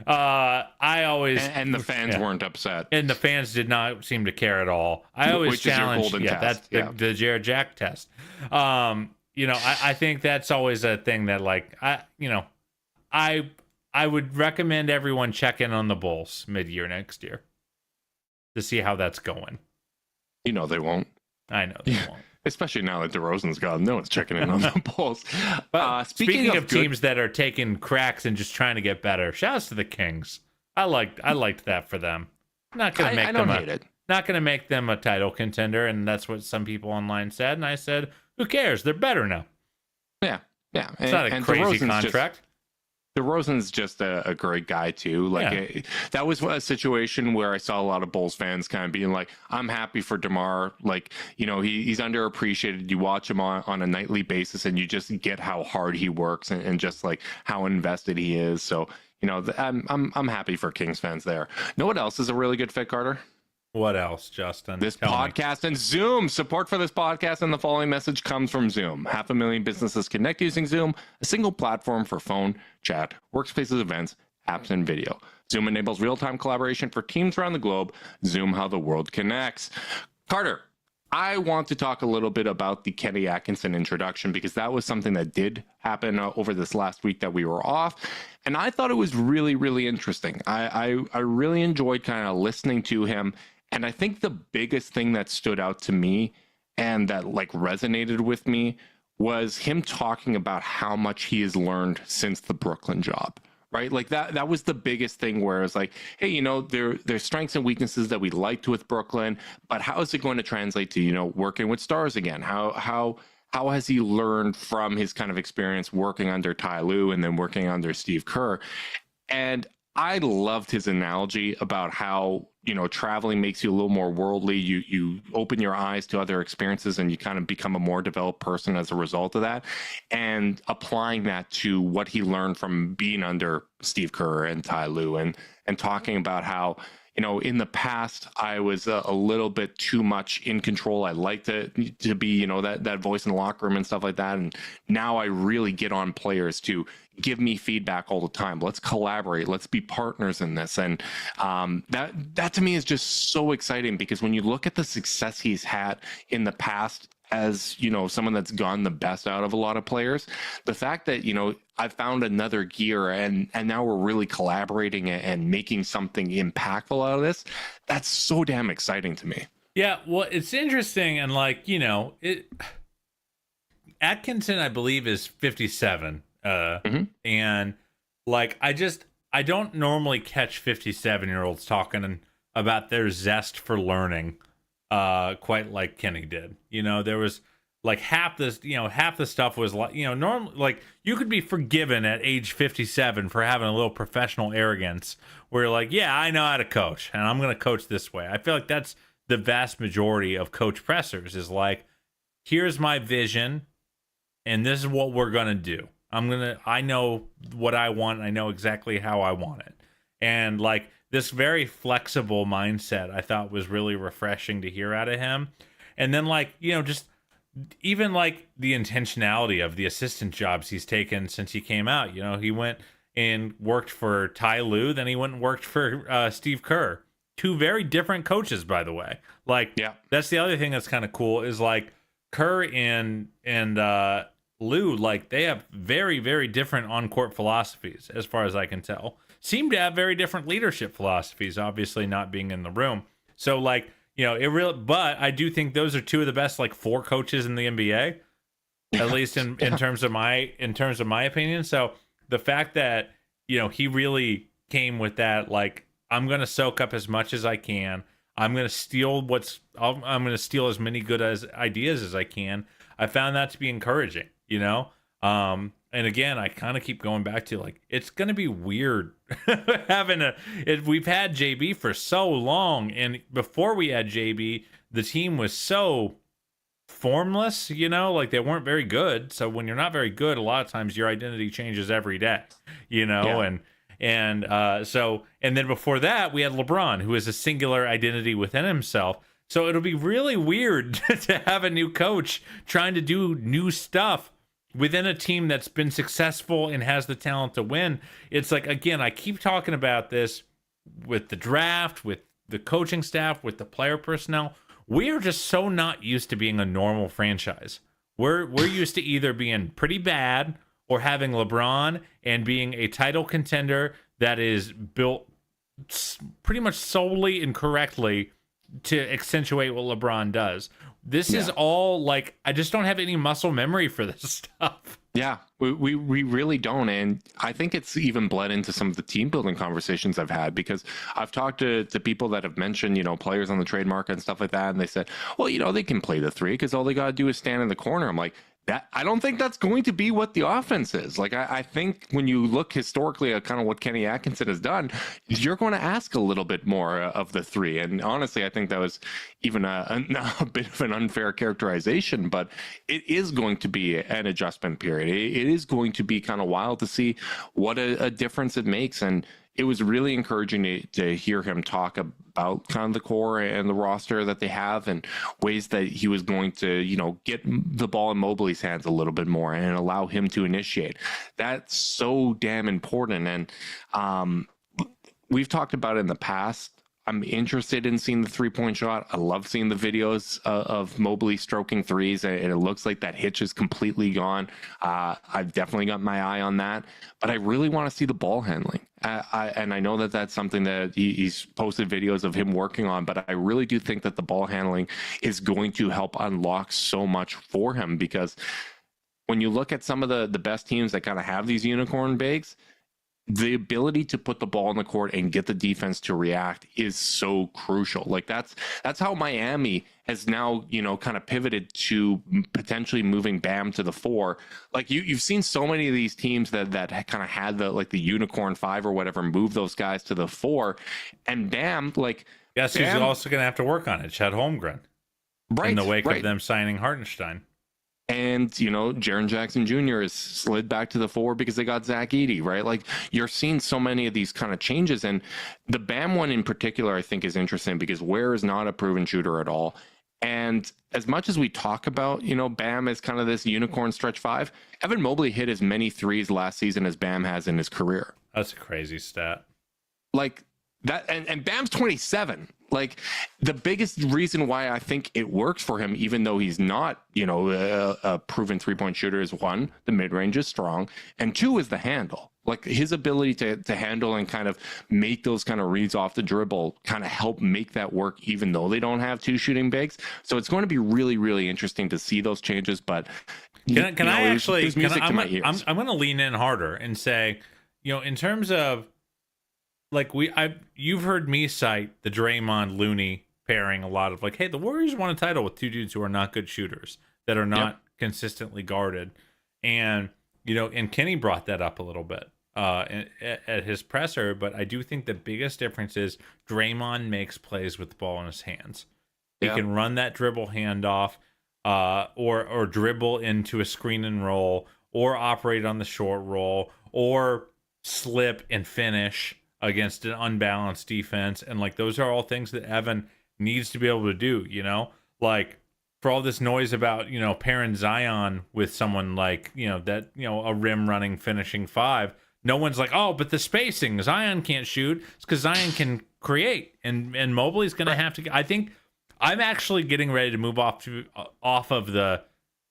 I always and the fans weren't upset, and the fans did not seem to care at all. I always challenge, that's the Jared Jack test. I think that's always a thing that like I would recommend everyone check in on the Bulls mid-year next year to see how that's going. They won't. I know they won't. Especially now that DeRozan's gone, no one's checking in on the Bulls. But speaking of teams that are taking cracks and just trying to get better, shouts to the Kings. I liked that for them. Not gonna make them a title contender, and that's what some people online said. And I said, who cares? They're better now. Yeah. It's not a crazy contract. DeRozan's just a great guy too. That was a situation where I saw a lot of Bulls fans kind of being like, I'm happy for DeMar. Like, he's underappreciated. You watch him on a nightly basis and you just get how hard he works and just like how invested he is. So, I'm happy for Kings fans there. Know what else is a really good fit, Carter? What else, Justin? This podcast and Zoom. Support for this podcast and the following message comes from Zoom. 500,000 businesses connect using Zoom, a single platform for phone, chat, workspaces, events, apps, and video. Zoom enables real-time collaboration for teams around the globe. Zoom, how the world connects. Carter, I want to talk a little bit about the Kenny Atkinson introduction because that was something that did happen over this last week that we were off. And I thought it was really, really interesting. I really enjoyed kind of listening to him. And I think the biggest thing that stood out to me and that like resonated with me was him talking about how much he has learned since the Brooklyn job, right? Like that was the biggest thing where it's like, hey, there's strengths and weaknesses that we liked with Brooklyn, but how is it going to translate to, working with stars again? How has he learned from his kind of experience working under Ty Lue and then working under Steve Kerr? And I loved his analogy about how, traveling makes you a little more worldly. You open your eyes to other experiences and you kind of become a more developed person as a result of that. And applying that to what he learned from being under Steve Kerr and Ty Lue and talking about how, in the past, I was a little bit too much in control. I liked it to be, that voice in the locker room and stuff like that. And now I really get on players to give me feedback all the time. Let's collaborate. Let's be partners in this. And that to me is just so exciting because when you look at the success he's had in the past, as someone that's gone the best out of a lot of players, the fact that I found another gear and now we're really collaborating and making something impactful out of this, that's so damn exciting to me. Yeah, well, it's interesting, and like Atkinson I believe is 57, and like I don't normally catch 57-year-olds talking about their zest for learning quite like Kenny did. There was like half the stuff was like, normally like you could be forgiven at age 57 for having a little professional arrogance where you're like, yeah, I know how to coach and I'm going to coach this way. I feel like that's the vast majority of coach pressers is like, here's my vision and this is what we're going to do. I know what I want. I know exactly how I want it. And like, this very flexible mindset I thought was really refreshing to hear out of him. And then like, just even like the intentionality of the assistant jobs he's taken since he came out. He went and worked for Ty Lue, then he went and worked for Steve Kerr. Two very different coaches, by the way. Like, yeah, that's the other thing that's kind of cool is like Kerr and Lue, like they have very, very different on-court philosophies as far as I can tell. Seem to have very different leadership philosophies, obviously not being in the room. So like, but I do think those are two of the best like four coaches in the NBA, at least in terms of my opinion. So the fact that, he really came with that, like, I'm going to soak up as much as I can. I'm going to steal I'm going to steal as many good ideas as I can. I found that to be encouraging, and again, I kind of keep going back to like, it's going to be weird we've had JB for so long. And before we had JB, the team was so formless, like they weren't very good. So when you're not very good, a lot of times your identity changes every day, Yeah. and then before that we had LeBron, who is a singular identity within himself. So it'll be really weird to have a new coach trying to do new stuff within a team that's been successful and has the talent to win. It's like, again, I keep talking about this with the draft, with the coaching staff, with the player personnel. We are just so not used to being a normal franchise. We're used to either being pretty bad or having LeBron and being a title contender that is built pretty much solely and correctly to accentuate what LeBron does. This is all like, I just don't have any muscle memory for this stuff. Yeah, we really don't. And I think it's even bled into some of the team building conversations I've had, because I've talked to people that have mentioned, players on the trade market and stuff like that. And they said, well, they can play the three because all they got to do is stand in the corner. I'm like, I don't think that's going to be what the offense is. Like, I think when you look historically at kind of what Kenny Atkinson has done, you're going to ask a little bit more of the three. And honestly, I think that was even a bit of an unfair characterization, but it is going to be an adjustment period. It is going to be kind of wild to see what a difference it makes. And it was really encouraging to hear him talk about kind of the core and the roster that they have, and ways that he was going to, get the ball in Mobley's hands a little bit more and allow him to initiate. That's so damn important. And we've talked about it in the past. I'm interested in seeing the 3-point shot. I love seeing the videos of Mobley stroking threes, and it looks like that hitch is completely gone. I've definitely got my eye on that, but I really want to see the ball handling. And I know that that's something that he's posted videos of him working on, but I really do think that the ball handling is going to help unlock so much for him, because when you look at some of the best teams that kind of have these unicorn bigs, the ability to put the ball in the court and get the defense to react is so crucial. Like that's how Miami has now, kind of pivoted to potentially moving Bam to the 4. Like you've seen so many of these teams that kind of had the unicorn 5 or whatever, move those guys to the 4, and Bam, Yes, who's also going to have to work on it? Chet Holmgren. Right. In the wake of them signing Hartenstein. And, Jaren Jackson Jr. is slid back to the 4 because they got Zach Edey, right? Like, you're seeing so many of these kind of changes. And the Bam one in particular, I think, is interesting because Ware is not a proven shooter at all. And as much as we talk about, Bam as kind of this unicorn stretch 5, Evan Mobley hit as many threes last season as Bam has in his career. That's a crazy stat. Like, that, and Bam's 27. Like, the biggest reason why I think it works for him, even though he's not, a proven 3-point shooter, is 1, the mid-range is strong, and 2 is the handle. Like, his ability to handle and kind of make those kind of reads off the dribble kind of help make that work, even though they don't have 2 shooting bigs. So it's going to be really, really interesting to see those changes. But I'm going to lean in harder and say, in terms of, like, you've heard me cite the Draymond Looney pairing a lot of, like, hey, the Warriors won a title with 2 dudes who are not good shooters, that are not consistently guarded. And, and Kenny brought that up a little bit at his presser, but I do think the biggest difference is Draymond makes plays with the ball in his hands. He can run that dribble handoff, or dribble into a screen and roll, or operate on the short roll, or slip and finish against an unbalanced defense. And like, those are all things that Evan needs to be able to do, like, for all this noise about, pairing Zion with someone like, a rim running finishing 5, no one's like, oh, but the spacing, Zion can't shoot. It's because Zion can create, and Mobley's going to have to. I think I'm actually getting ready to move off of the,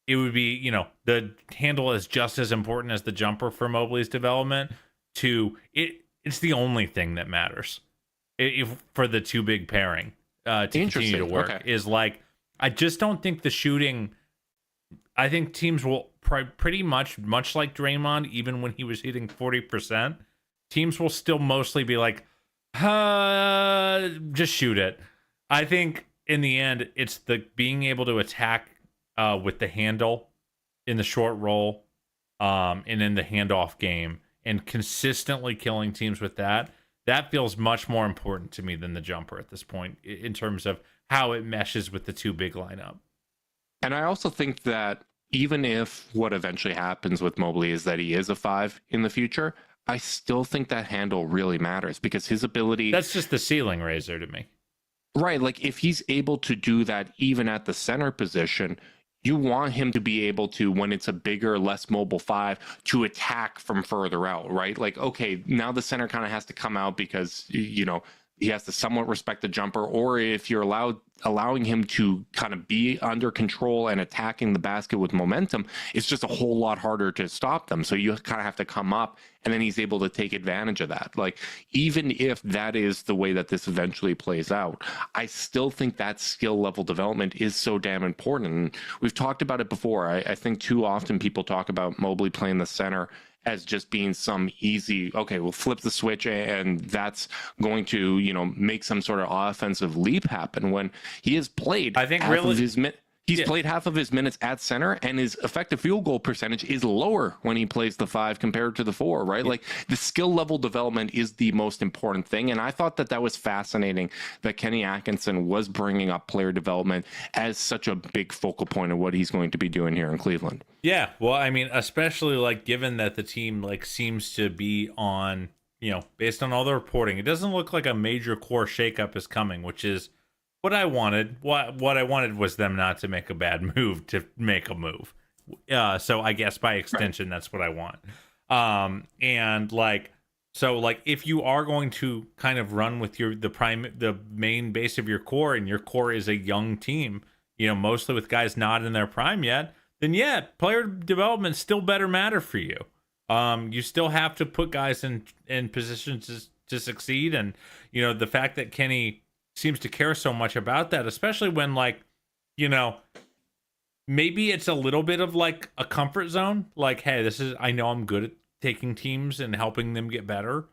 it would be, the handle is just as important as the jumper for Mobley's development, to it's the only thing that matters for the 2 big pairing to continue to work. Is like, I just don't think the shooting, I think teams will pretty much like Draymond, even when he was hitting 40%, teams will still mostly be like, just shoot it. I think in the end, it's the being able to attack with the handle in the short roll, and in the handoff game, and consistently killing teams with that feels much more important to me than the jumper at this point, in terms of how it meshes with the two big lineup. And I also think that even if what eventually happens with Mobley is that he is a 5 in the future, I still think that handle really matters because his ability... That's just the ceiling raiser to me. Right. Like if he's able to do that even at the center position, you want him to be able to, when it's a bigger, less mobile 5, to attack from further out, right? Like, okay, now the center kind of has to come out because, you know, he has to somewhat respect the jumper, or if you're allowing him to kind of be under control and attacking the basket with momentum, it's just a whole lot harder to stop them. So you kind of have to come up, and then he's able to take advantage of that. Like, even if that is the way that this eventually plays out, I still think that skill level development is so damn important. And we've talked about it before. I think too often people talk about Mobley playing the center as just being some easy, okay, we'll flip the switch and that's going to, you know, make some sort of offensive leap happen, when he has played, I think, played half of his minutes at center, and his effective field goal percentage is lower when he plays the 5 compared to the 4, right? Like, the skill level development is the most important thing. And I thought that was fascinating that Kenny Atkinson was bringing up player development as such a big focal point of what he's going to be doing here in Cleveland. Yeah. Well, I mean, especially like given that the team like seems to be on, you know, based on all the reporting, it doesn't look like a major core shakeup is coming, which is what I wanted. What I wanted was them not to make a bad move to make a move. So I guess by extension, That's what I want. And like, so like, if you are going to kind of run with the main base of your core, and your core is a young team, you know, mostly with guys not in their prime yet, then yeah, player development still better matter for you. You still have to put guys in positions to succeed. And, you know, the fact that Kenny seems to care so much about that, especially when, like, you know, maybe it's a little bit of like a comfort zone. Like, hey, I know I'm good at taking teams and helping them get better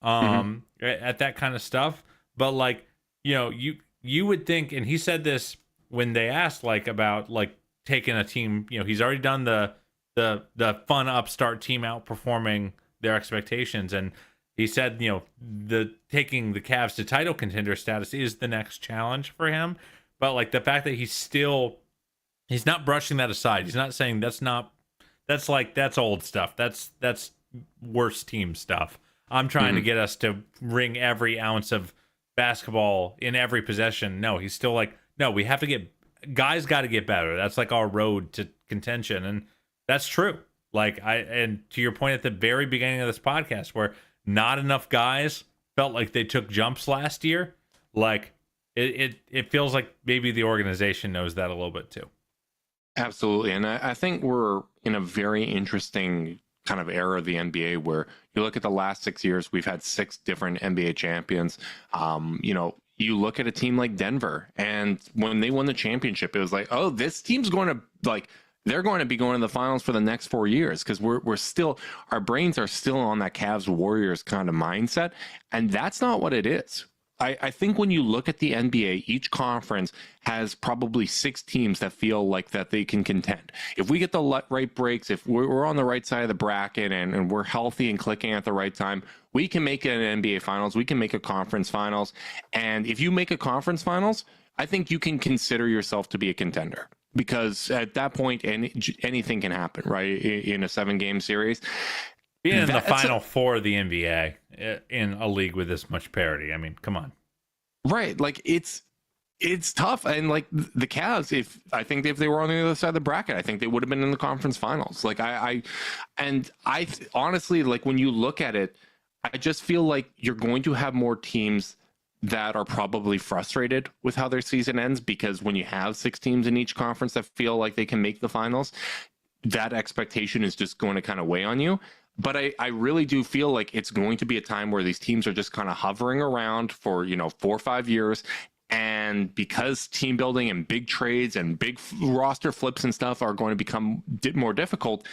at that kind of stuff. But like, you know, you would think, and he said this when they asked like about like taking a team, you know, he's already done the fun upstart team outperforming their expectations, and he said, you know, taking the Cavs to title contender status is the next challenge for him. But like the fact that he's not brushing that aside. He's not saying that's old stuff. That's worse team stuff. I'm trying to get us to wring every ounce of basketball in every possession. No, he's still like, no, we have to guys got to get better. That's like our road to contention. And that's true. Like and to your point at the very beginning of this podcast, where not enough guys felt like they took jumps last year. Like it feels like maybe the organization knows that a little bit too. Absolutely. And I think we're in a very interesting kind of era of the NBA where you look at the last 6 years, we've had 6 different NBA champions. You know, you look at a team like Denver, and when they won the championship, it was like, oh, this team's going to they're going to be going to the finals for the next 4 years, because we're still, our brains are still on that Cavs Warriors kind of mindset. And that's not what it is. I think when you look at the NBA, each conference has probably 6 teams that feel like that they can contend. If we get the right breaks, if we're on the right side of the bracket and we're healthy and clicking at the right time, we can make an NBA finals. We can make a conference finals. And if you make a conference finals, I think you can consider yourself to be a contender, because at that point, anything can happen, right? In a 7-game series. Being in the Final Four of the NBA in a league with this much parity, I mean, come on. Right. Like, it's tough. And like the Cavs, I think if they were on the other side of the bracket, I think they would have been in the conference finals. Like I honestly, like, when you look at it, I just feel like you're going to have more teams that are probably frustrated with how their season ends, because when you have 6 teams in each conference that feel like they can make the finals, that expectation is just going to kind of weigh on you. But I really do feel like it's going to be a time where these teams are just kind of hovering around for, 4 or 5 years. And because team building and big trades and big roster flips and stuff are going to become more difficult,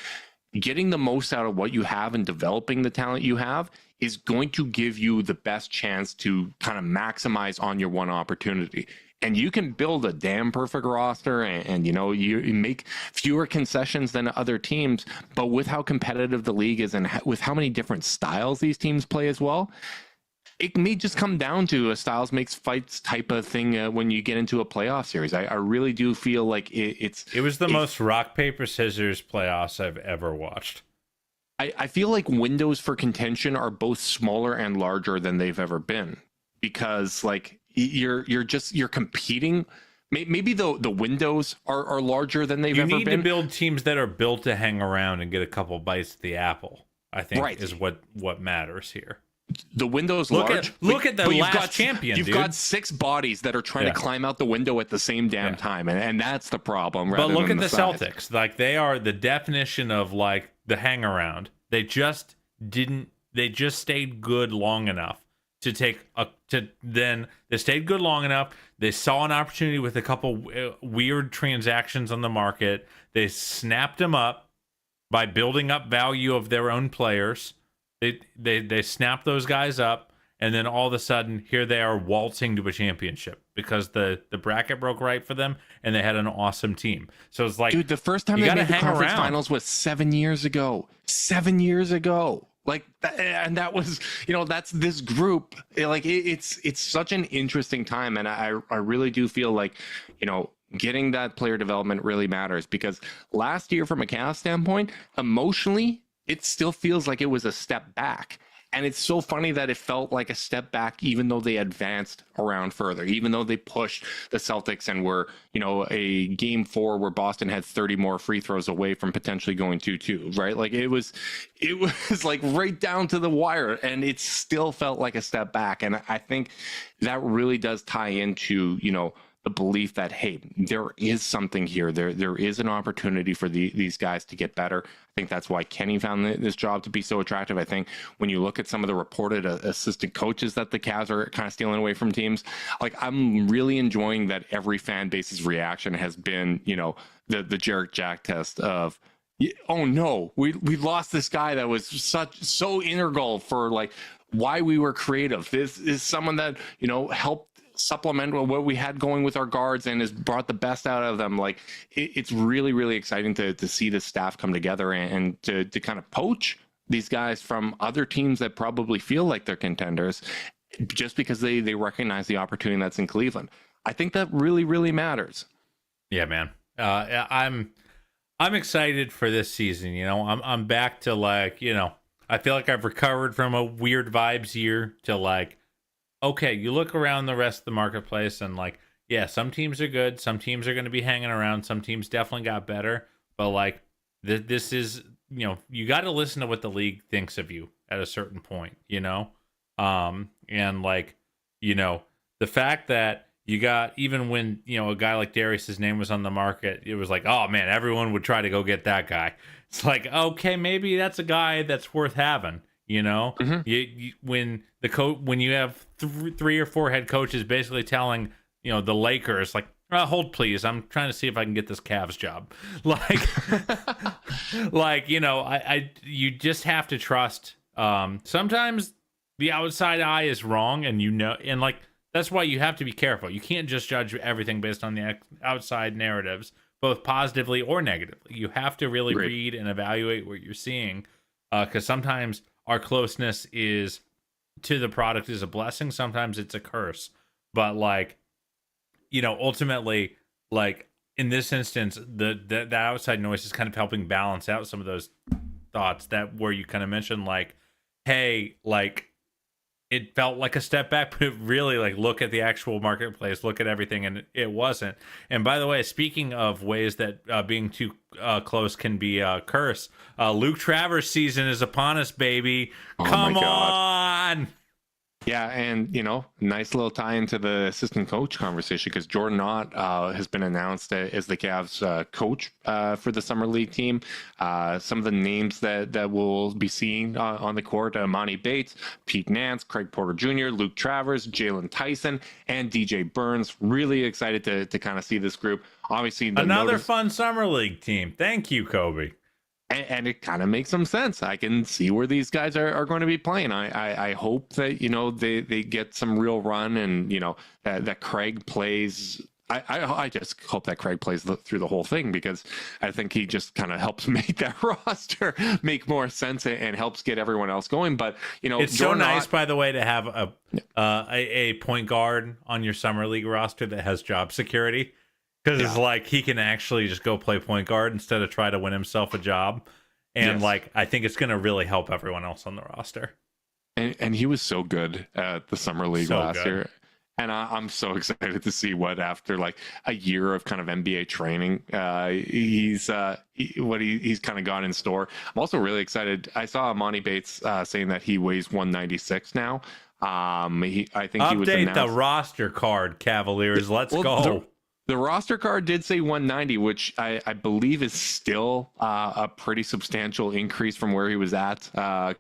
getting the most out of what you have and developing the talent you have is going to give you the best chance to kind of maximize on your one opportunity. And you can build a damn perfect roster and you make fewer concessions than other teams, but with how competitive the league is and with how many different styles these teams play as well, it may just come down to a styles makes fights type of thing when you get into a playoff series. I really do feel like it was the most rock, paper, scissors playoffs I've ever watched. I feel like windows for contention are both smaller and larger than they've ever been, because like you're competing. Maybe the windows are larger than they've ever been. You need to build teams that are built to hang around and get a couple bites at the apple, I think, is what matters here. The window's large. Look at the last champion, You've got 6 bodies that are trying to climb out the window at the same damn time, and that's the problem. But look at the Celtics. Like, they are the definition of like the hang around. They just stayed good long enough they stayed good long enough. They saw an opportunity with a couple weird transactions on the market. They snapped them up by building up value of their own players. They snapped those guys up, and then all of a sudden, here they are waltzing to a championship because the bracket broke right for them, and they had an awesome team. So it's like, dude, the first time they made the conference finals was 7 years ago. 7 years ago. Like, and that was, that's this group. Like, it's such an interesting time, and I really do feel like, getting that player development really matters, because last year, from a Cavs standpoint, emotionally, it still feels like it was a step back. And it's so funny that it felt like a step back, even though they advanced around further, even though they pushed the Celtics and were, a game 4 where Boston had 30 more free throws away from potentially going 2-2, right? Like, it was like right down to the wire, and it still felt like a step back. And I think that really does tie into, the belief that, hey, there is something here. There is an opportunity for these guys to get better. I think that's why Kenny found this job to be so attractive. I think when you look at some of the reported assistant coaches that the Cavs are kind of stealing away from teams, like, I'm really enjoying that every fan base's reaction has been, the Jarek Jack test of, oh no, we lost this guy that was so integral for like why we were creative. This is someone that, helped supplement what we had going with our guards and has brought the best out of them. Like, it's really, really exciting to see this staff come together and to kind of poach these guys from other teams that probably feel like they're contenders just because they recognize the opportunity that's in Cleveland. I think that really, really matters. Yeah, man. I'm excited for this season. I'm back to like, I feel like I've recovered from a weird vibes year to like, okay, you look around the rest of the marketplace and like, yeah, some teams are good. Some teams are going to be hanging around. Some teams definitely got better. But like, this is, you got to listen to what the league thinks of you at a certain point, and like, the fact that you got, even when, a guy like Darius's name was on the market, it was like, oh man, everyone would try to go get that guy. It's like, okay, maybe that's a guy that's worth having. Mm-hmm. When you have 3 or 4 head coaches basically telling the Lakers like, hold please, I'm trying to see if I can get this Cavs job, like like you just have to trust. Sometimes the outside eye is wrong, and and like that's why you have to be careful. You can't just judge everything based on the outside narratives, both positively or negatively. You have to really read and evaluate what you're seeing, because sometimes our closeness is to the product is a blessing. Sometimes it's a curse. But like, ultimately, like in this instance, the outside noise is kind of helping balance out some of those thoughts where you kind of mentioned like, hey, like it felt like a step back, but it really like look at the actual marketplace, look at everything, and it wasn't. And by the way, speaking of ways that being too close can be a curse, Luke Travers season is upon us, baby. Come on. Yeah, and nice little tie into the assistant coach conversation, because Jordan Ott has been announced as the Cavs coach for the summer league team. Some of the names that we'll be seeing on the court: Monty Bates, Pete Nance, Craig Porter Jr., Luke Travers, Jalen Tyson, and DJ Burns. Really excited to kind of see this group. Obviously, another fun summer league team. Thank you, Kobe. And it kind of makes some sense. I can see where these guys are going to be playing. I hope that, they get some real run, and, that Craig plays I just hope that Craig plays through the whole thing, because I think he just kind of helps make that roster make more sense and helps get everyone else going. But it's so nice, by the way, to have a point guard on your summer league roster that has job security, because it's like he can actually just go play point guard instead of try to win himself a job. And like, I think it's going to really help everyone else on the roster. And he was so good at the summer league last year. And I'm so excited to see what, after like a year of kind of NBA training, he's kind of got in store. I'm also really excited. I saw Monty Bates saying that he weighs 196 now. I think he was update the roster card, Cavaliers. Let's go. The roster card did say 190, which I believe is still a pretty substantial increase from where he was at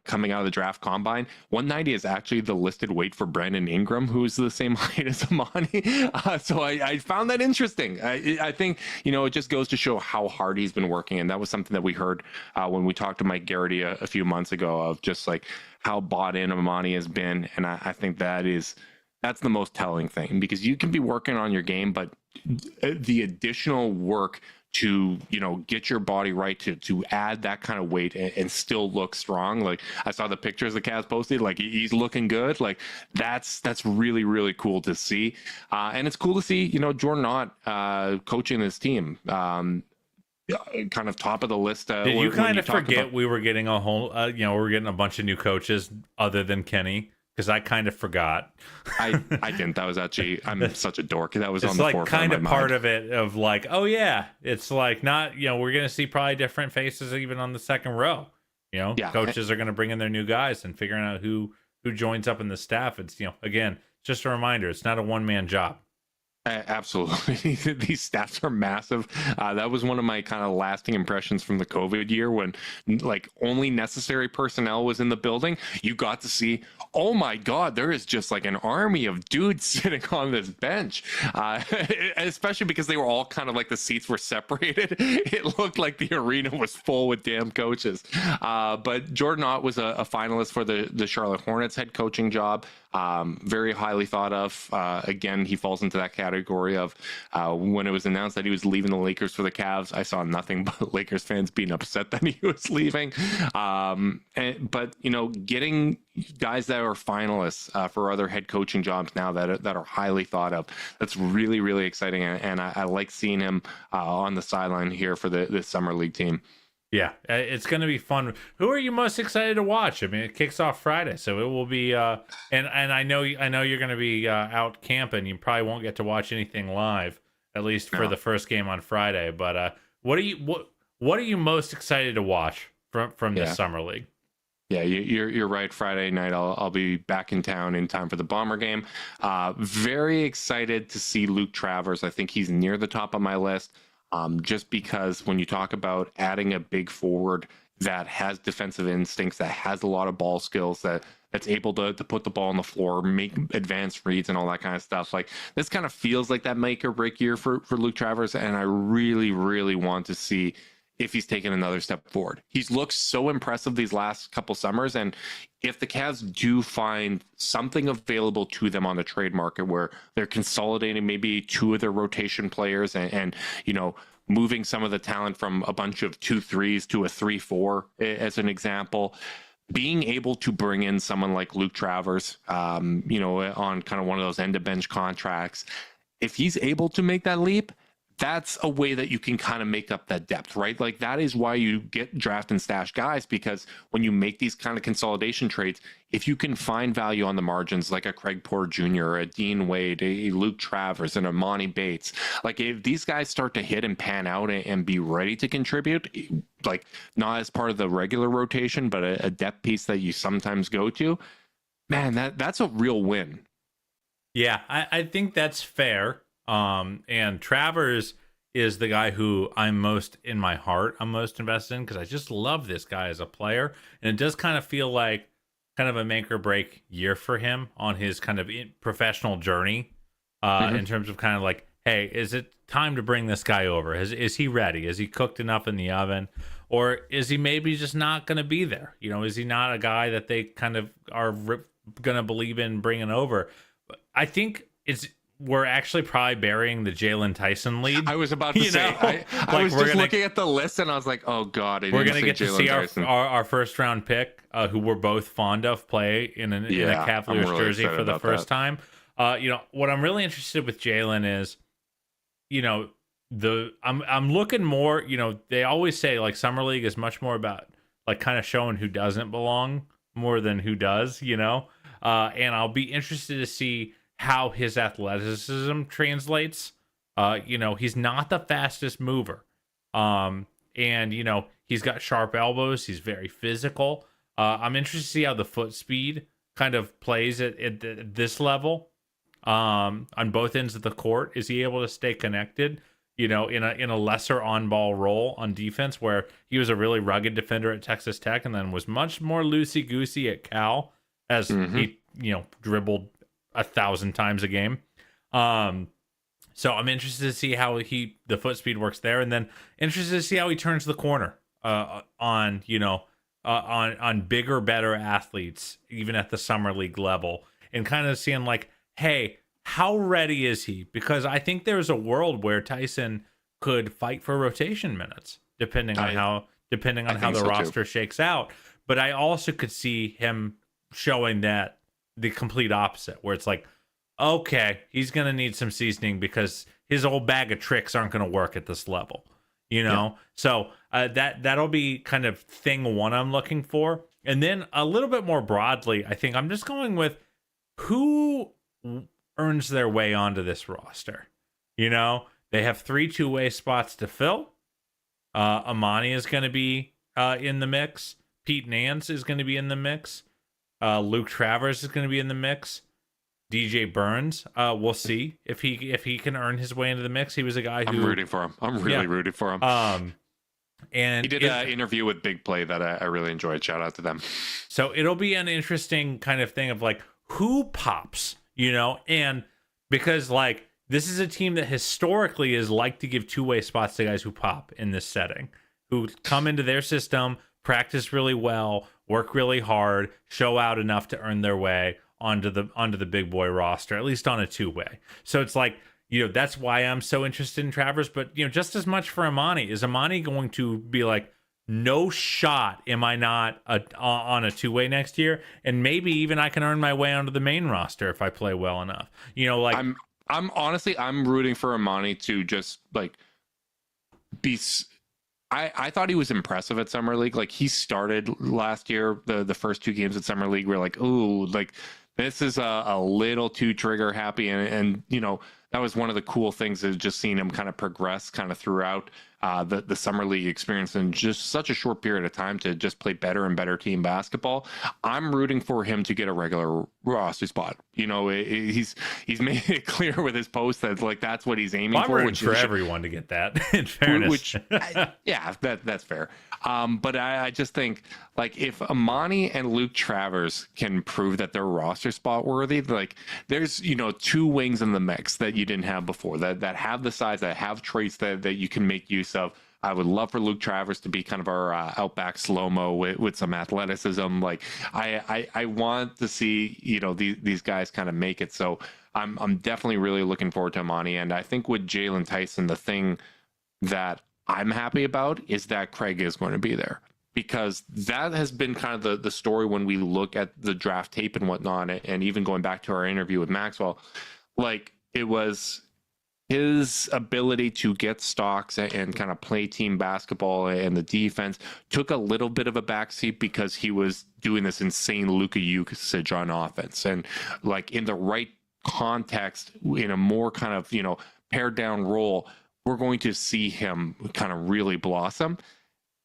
coming out of the draft combine. 190 is actually the listed weight for Brandon Ingram, who's the same height as Amani. So I found that interesting. I think, it just goes to show how hard he's been working. And that was something that we heard when we talked to Mike Garrity a few months ago, of just like how bought in Amani has been. And I think that's the most telling thing, because you can be working on your game, but the additional work to get your body right to add that kind of weight and still look strong. Like, I saw the pictures the Cavs posted, like he's looking good. Like that's really, really cool to see. And it's cool to see Jordan Ott coaching this team, kind of top of the list. Did you kind of forget we were getting a whole we're getting a bunch of new coaches other than Kenny? Because I kind of forgot. I didn't. That was actually, I'm such a dork. That was on the forefront kind of of my part mind. of it, of like, oh yeah, it's like, not, we're going to see probably different faces even on the second row. Coaches are going to bring in their new guys and figuring out who joins up in the staff. It's, again, just a reminder, it's not a one-man job. Absolutely. These staffs are massive. That was one of my kind of lasting impressions from the COVID year, when like only necessary personnel was in the building. You got to see, oh my God, there is just like an army of dudes sitting on this bench, especially because they were all kind of like, the seats were separated. It looked like the arena was full with damn coaches. But Jordan Ott was a finalist for the Charlotte Hornets head coaching job. Very highly thought of. Again, he falls into that category of when it was announced that he was leaving the Lakers for the Cavs, I saw nothing but Lakers fans being upset that he was leaving. But getting guys that are finalists for other head coaching jobs now that are highly thought of, that's really, really exciting. And I like seeing him on the sideline here for this summer league team. Yeah, it's going to be fun. Who are you most excited to watch? I mean, it kicks off Friday, so it will be. And I know you're going to be out camping. You probably won't get to watch anything live, at least for the first game on Friday. But what are you most excited to watch from this summer league? Yeah, you're right. Friday night, I'll be back in town in time for the Bomber game. Very excited to see Luke Travers. I think he's near the top of my list. Just because when you talk about adding a big forward that has defensive instincts, that has a lot of ball skills, that's able to put the ball on the floor, make advanced reads and all that kind of stuff, like this kind of feels like that make or break year for Luke Travers. And I really, really want to see if he's taken another step forward. He's looked so impressive these last couple summers. And if the Cavs do find something available to them on the trade market where they're consolidating maybe two of their rotation players and moving some of the talent from a bunch of 2-3s to a 3-4, as an example, being able to bring in someone like Luke Travers, on kind of one of those end of bench contracts, if he's able to make that leap, that's a way that you can kind of make up that depth, right? Like that is why you get draft and stash guys, because when you make these kind of consolidation trades, if you can find value on the margins, like a Craig Porter Jr., a Dean Wade, a Luke Travers, and a Monty Bates, like if these guys start to hit and pan out and be ready to contribute, like not as part of the regular rotation, but a depth piece that you sometimes go to, man, that's a real win. Yeah, I think that's fair. And Travers is the guy who I'm most invested in, because I just love this guy as a player. And it does kind of feel like kind of a make or break year for him on his kind of professional journey, in terms of kind of like, hey, is it time to bring this guy over? Is he ready? Is he cooked enough in the oven? Or is he maybe just not going to be there? Is he not a guy that they kind of are going to believe in bringing over? I think it's we're actually probably burying the Jalen Tyson lead. I was about to say, I was just looking at the list and I was like, oh God, we're going to get to see our first round pick, who we're both fond of, play in a Cavaliers jersey for the first time. What I'm really interested with Jalen is, I'm looking more, they always say like Summer League is much more about like kind of showing who doesn't belong more than who does, and I'll be interested to see how his athleticism translates. He's not the fastest mover. And he's got sharp elbows. He's very physical. I'm interested to see how the foot speed kind of plays at this level. On both ends of the court. Is he able to stay connected, in a lesser on-ball role on defense, where he was a really rugged defender at Texas Tech and then was much more loosey-goosey at Cal as he, dribbled 1,000 times a game. So I'm interested to see how the foot speed works there, and then interested to see how he turns the corner on bigger, better athletes, even at the summer league level, and kind of seeing like, hey, how ready is he? Because I think there's a world where Tyson could fight for rotation minutes, depending on how the roster shakes out. But I also could see him showing that the complete opposite, where it's like, okay, he's going to need some seasoning because his old bag of tricks aren't going to work at this level, Yeah. So that'll be kind of thing one I'm looking for. And then a little bit more broadly, I think I'm just going with who earns their way onto this roster. They have 3 two-way spots to fill. Amani is going to be in the mix. Pete Nance is going to be in the mix. Luke Travers is going to be in the mix. DJ Burns, we'll see if he can earn his way into the mix. He was a guy who... I'm rooting for him. I'm really rooting for him. And he did an interview with Big Play that I really enjoyed. Shout out to them. So it'll be an interesting kind of thing of like, who pops, and because like this is a team that historically is like to give two-way spots to guys who pop in this setting, who come into their system, practice really well, work really hard, show out enough to earn their way onto the big boy roster, at least on a two-way. So it's like, that's why I'm so interested in Travers, but just as much for Amani. Is Amani going to be like, no shot am I not on a two-way next year, and maybe even I can earn my way onto the main roster if I play well enough. I'm honestly rooting for Amani to just like be. I thought he was impressive at Summer League. Like he started last year, the first 2 games at Summer League. We're like, oh, like this is a little too trigger happy, and that was one of the cool things is just seeing him kind of progress kind of throughout the Summer League experience in just such a short period of time to just play better and better team basketball. I'm rooting for him to get a regular roster spot. He's made it clear with his post that like that's what he's aiming for. Which for everyone to get that, in fairness. That's fair. But I just think like if Amani and Luke Travers can prove that they're roster spot worthy, like there's 2 wings in the mix that you didn't have before that have the size, that have traits that you can make use of. I would love for Luke Travers to be kind of our outback slow-mo with some athleticism. Like I want to see these guys kind of make it. So I'm definitely really looking forward to Amani. And I think with Jalen Tyson, the thing that I'm happy about is that Craig is going to be there, because that has been kind of the story when we look at the draft tape and whatnot, and even going back to our interview with Maxwell, like it was his ability to get stocks and kind of play team basketball, and the defense took a little bit of a backseat because he was doing this insane Luka usage on offense, and like in the right context, in a more kind of pared down role, we're going to see him kind of really blossom.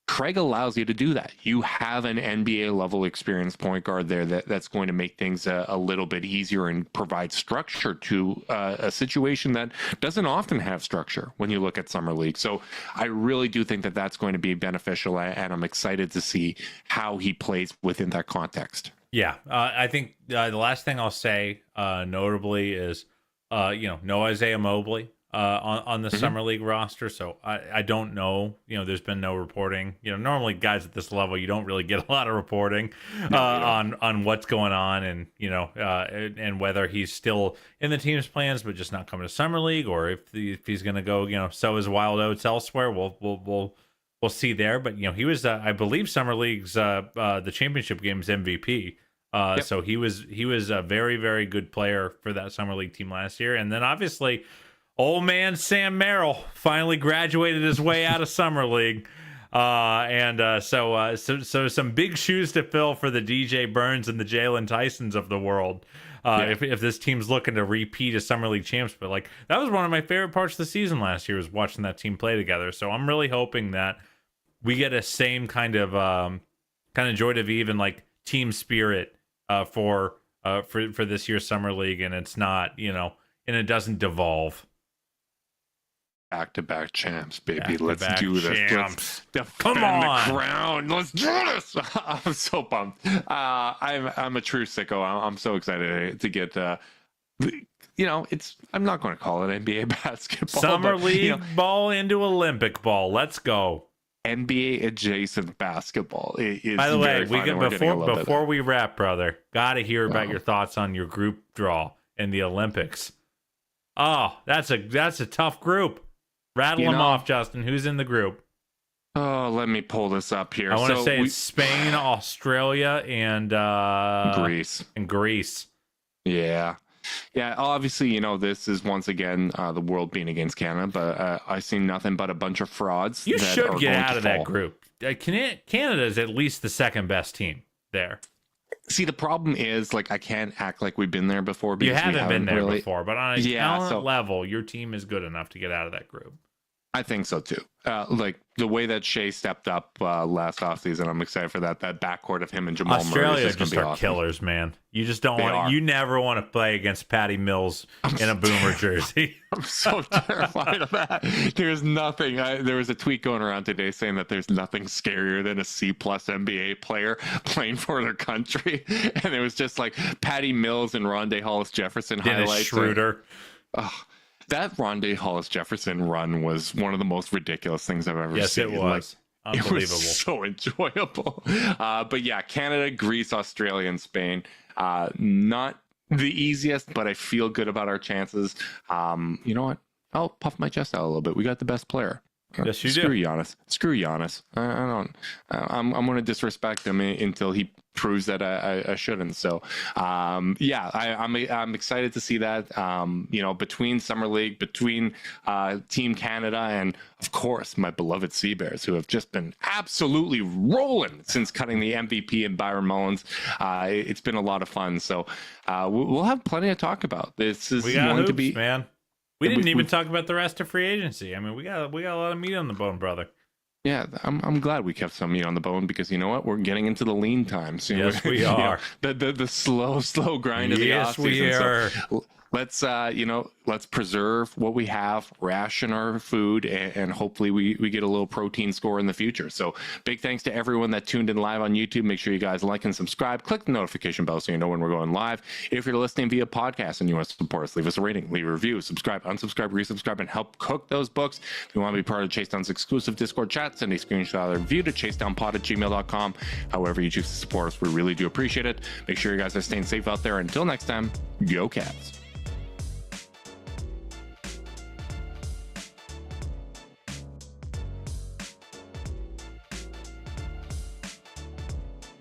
Craig allows you to do that. You have an NBA level experienced point guard there that's going to make things a little bit easier and provide structure to a situation that doesn't often have structure when you look at Summer League. So I really do think that that's going to be beneficial, and I'm excited to see how he plays within that context. Yeah, I think the last thing I'll say notably is, no Isaiah Mobley. on the summer league roster. So I don't know. There's been no reporting. Normally guys at this level, you don't really get a lot of reporting on what's going on, and and whether he's still in the team's plans but just not coming to summer league, or if he's going to go sow his wild oats elsewhere. We'll see there. But he was I believe summer league's the championship game's MVP. Yep. So he was a very, very good player for that summer league team last year. And then obviously old man Sam Merrill finally graduated his way out of summer league. So some big shoes to fill for the DJ Burns and the Jalen Tysons of the world. If this team's looking to repeat as summer league champs. But that was one of my favorite parts of the season last year, was watching that team play together. So I'm really hoping that we get a same kind of Joy Divive and team spirit for this year's summer league, and it's not and it doesn't devolve. Back-to-back champs, baby. Back-to-back Let's do this. champs. Let's Come defend on. the crown. Let's do this. I'm so pumped. I'm a true sicko. I'm so excited to get. I'm not going to call it NBA basketball. Summer league ball into Olympic ball. Let's go. NBA adjacent basketball. By the way, before we wrap, brother, gotta hear about your thoughts on your group draw in the Olympics. Oh, that's a tough group. Rattle them off, Justin. Who's in the group? Oh, let me pull this up here. I want to say it's Spain, Australia, and Greece. And Greece. Yeah. Yeah, obviously, this is once again the world being against Canada, but I see nothing but a bunch of frauds. You that should are get going out to of fall. that group. Canada is at least the second best team there. See, the problem is, I can't act like we've been there before. Because You haven't been there really before, but on a talent level, your team is good enough to get out of that group. I think so too. The way that Shea stepped up last offseason, I'm excited for that. That backcourt of him and Jamal Murray Australia is just going to be are awesome. killers, man. You just don't want. You never want to play against Patty Mills in a Boomer jersey. I'm so terrified of that. There's nothing. There was a tweet going around today saying that there's nothing scarier than a C+ NBA player playing for their country, and it was just Patty Mills and Rondé Hollis Jefferson Dennis highlights. Schroeder. That Rondé Hollis Jefferson run was one of the most ridiculous things I've ever seen. Yes, it was. Unbelievable. It was so enjoyable. But yeah, Canada, Greece, Australia, and Spain. Not the easiest, but I feel good about our chances. You know what? I'll puff my chest out a little bit. We got the best player. Yes, you do. Screw Giannis. I don't. I'm going to disrespect him until he proves that I shouldn't. So, I'm excited to see that. Between Summer League, between Team Canada, and of course my beloved Sea Bears, who have just been absolutely rolling since cutting the MVP and Byron Mullins. It's been a lot of fun. So, we'll have plenty to talk about. This is going to be, man. We didn't even talk about the rest of free agency. I mean, we got a lot of meat on the bone, brother. Yeah, I'm glad we kept some meat on the bone, because you know what? We're getting into the lean times. Yes, we are. The slow grind of the Yes, we offseason. are. So let's preserve what we have, ration our food, and hopefully we get a little protein score in the future. So big thanks to everyone that tuned in live on YouTube. Make sure you guys like and subscribe. Click the notification bell so you know when we're going live. If you're listening via podcast and you want to support us, leave us a rating, leave a review, subscribe, unsubscribe, resubscribe, and help cook those books. If you want to be part of Chase Down's exclusive Discord chat, send a screenshot of the review to chasedownpod@gmail.com. However you choose to support us, we really do appreciate it. Make sure you guys are staying safe out there. Until next time, go Cavs.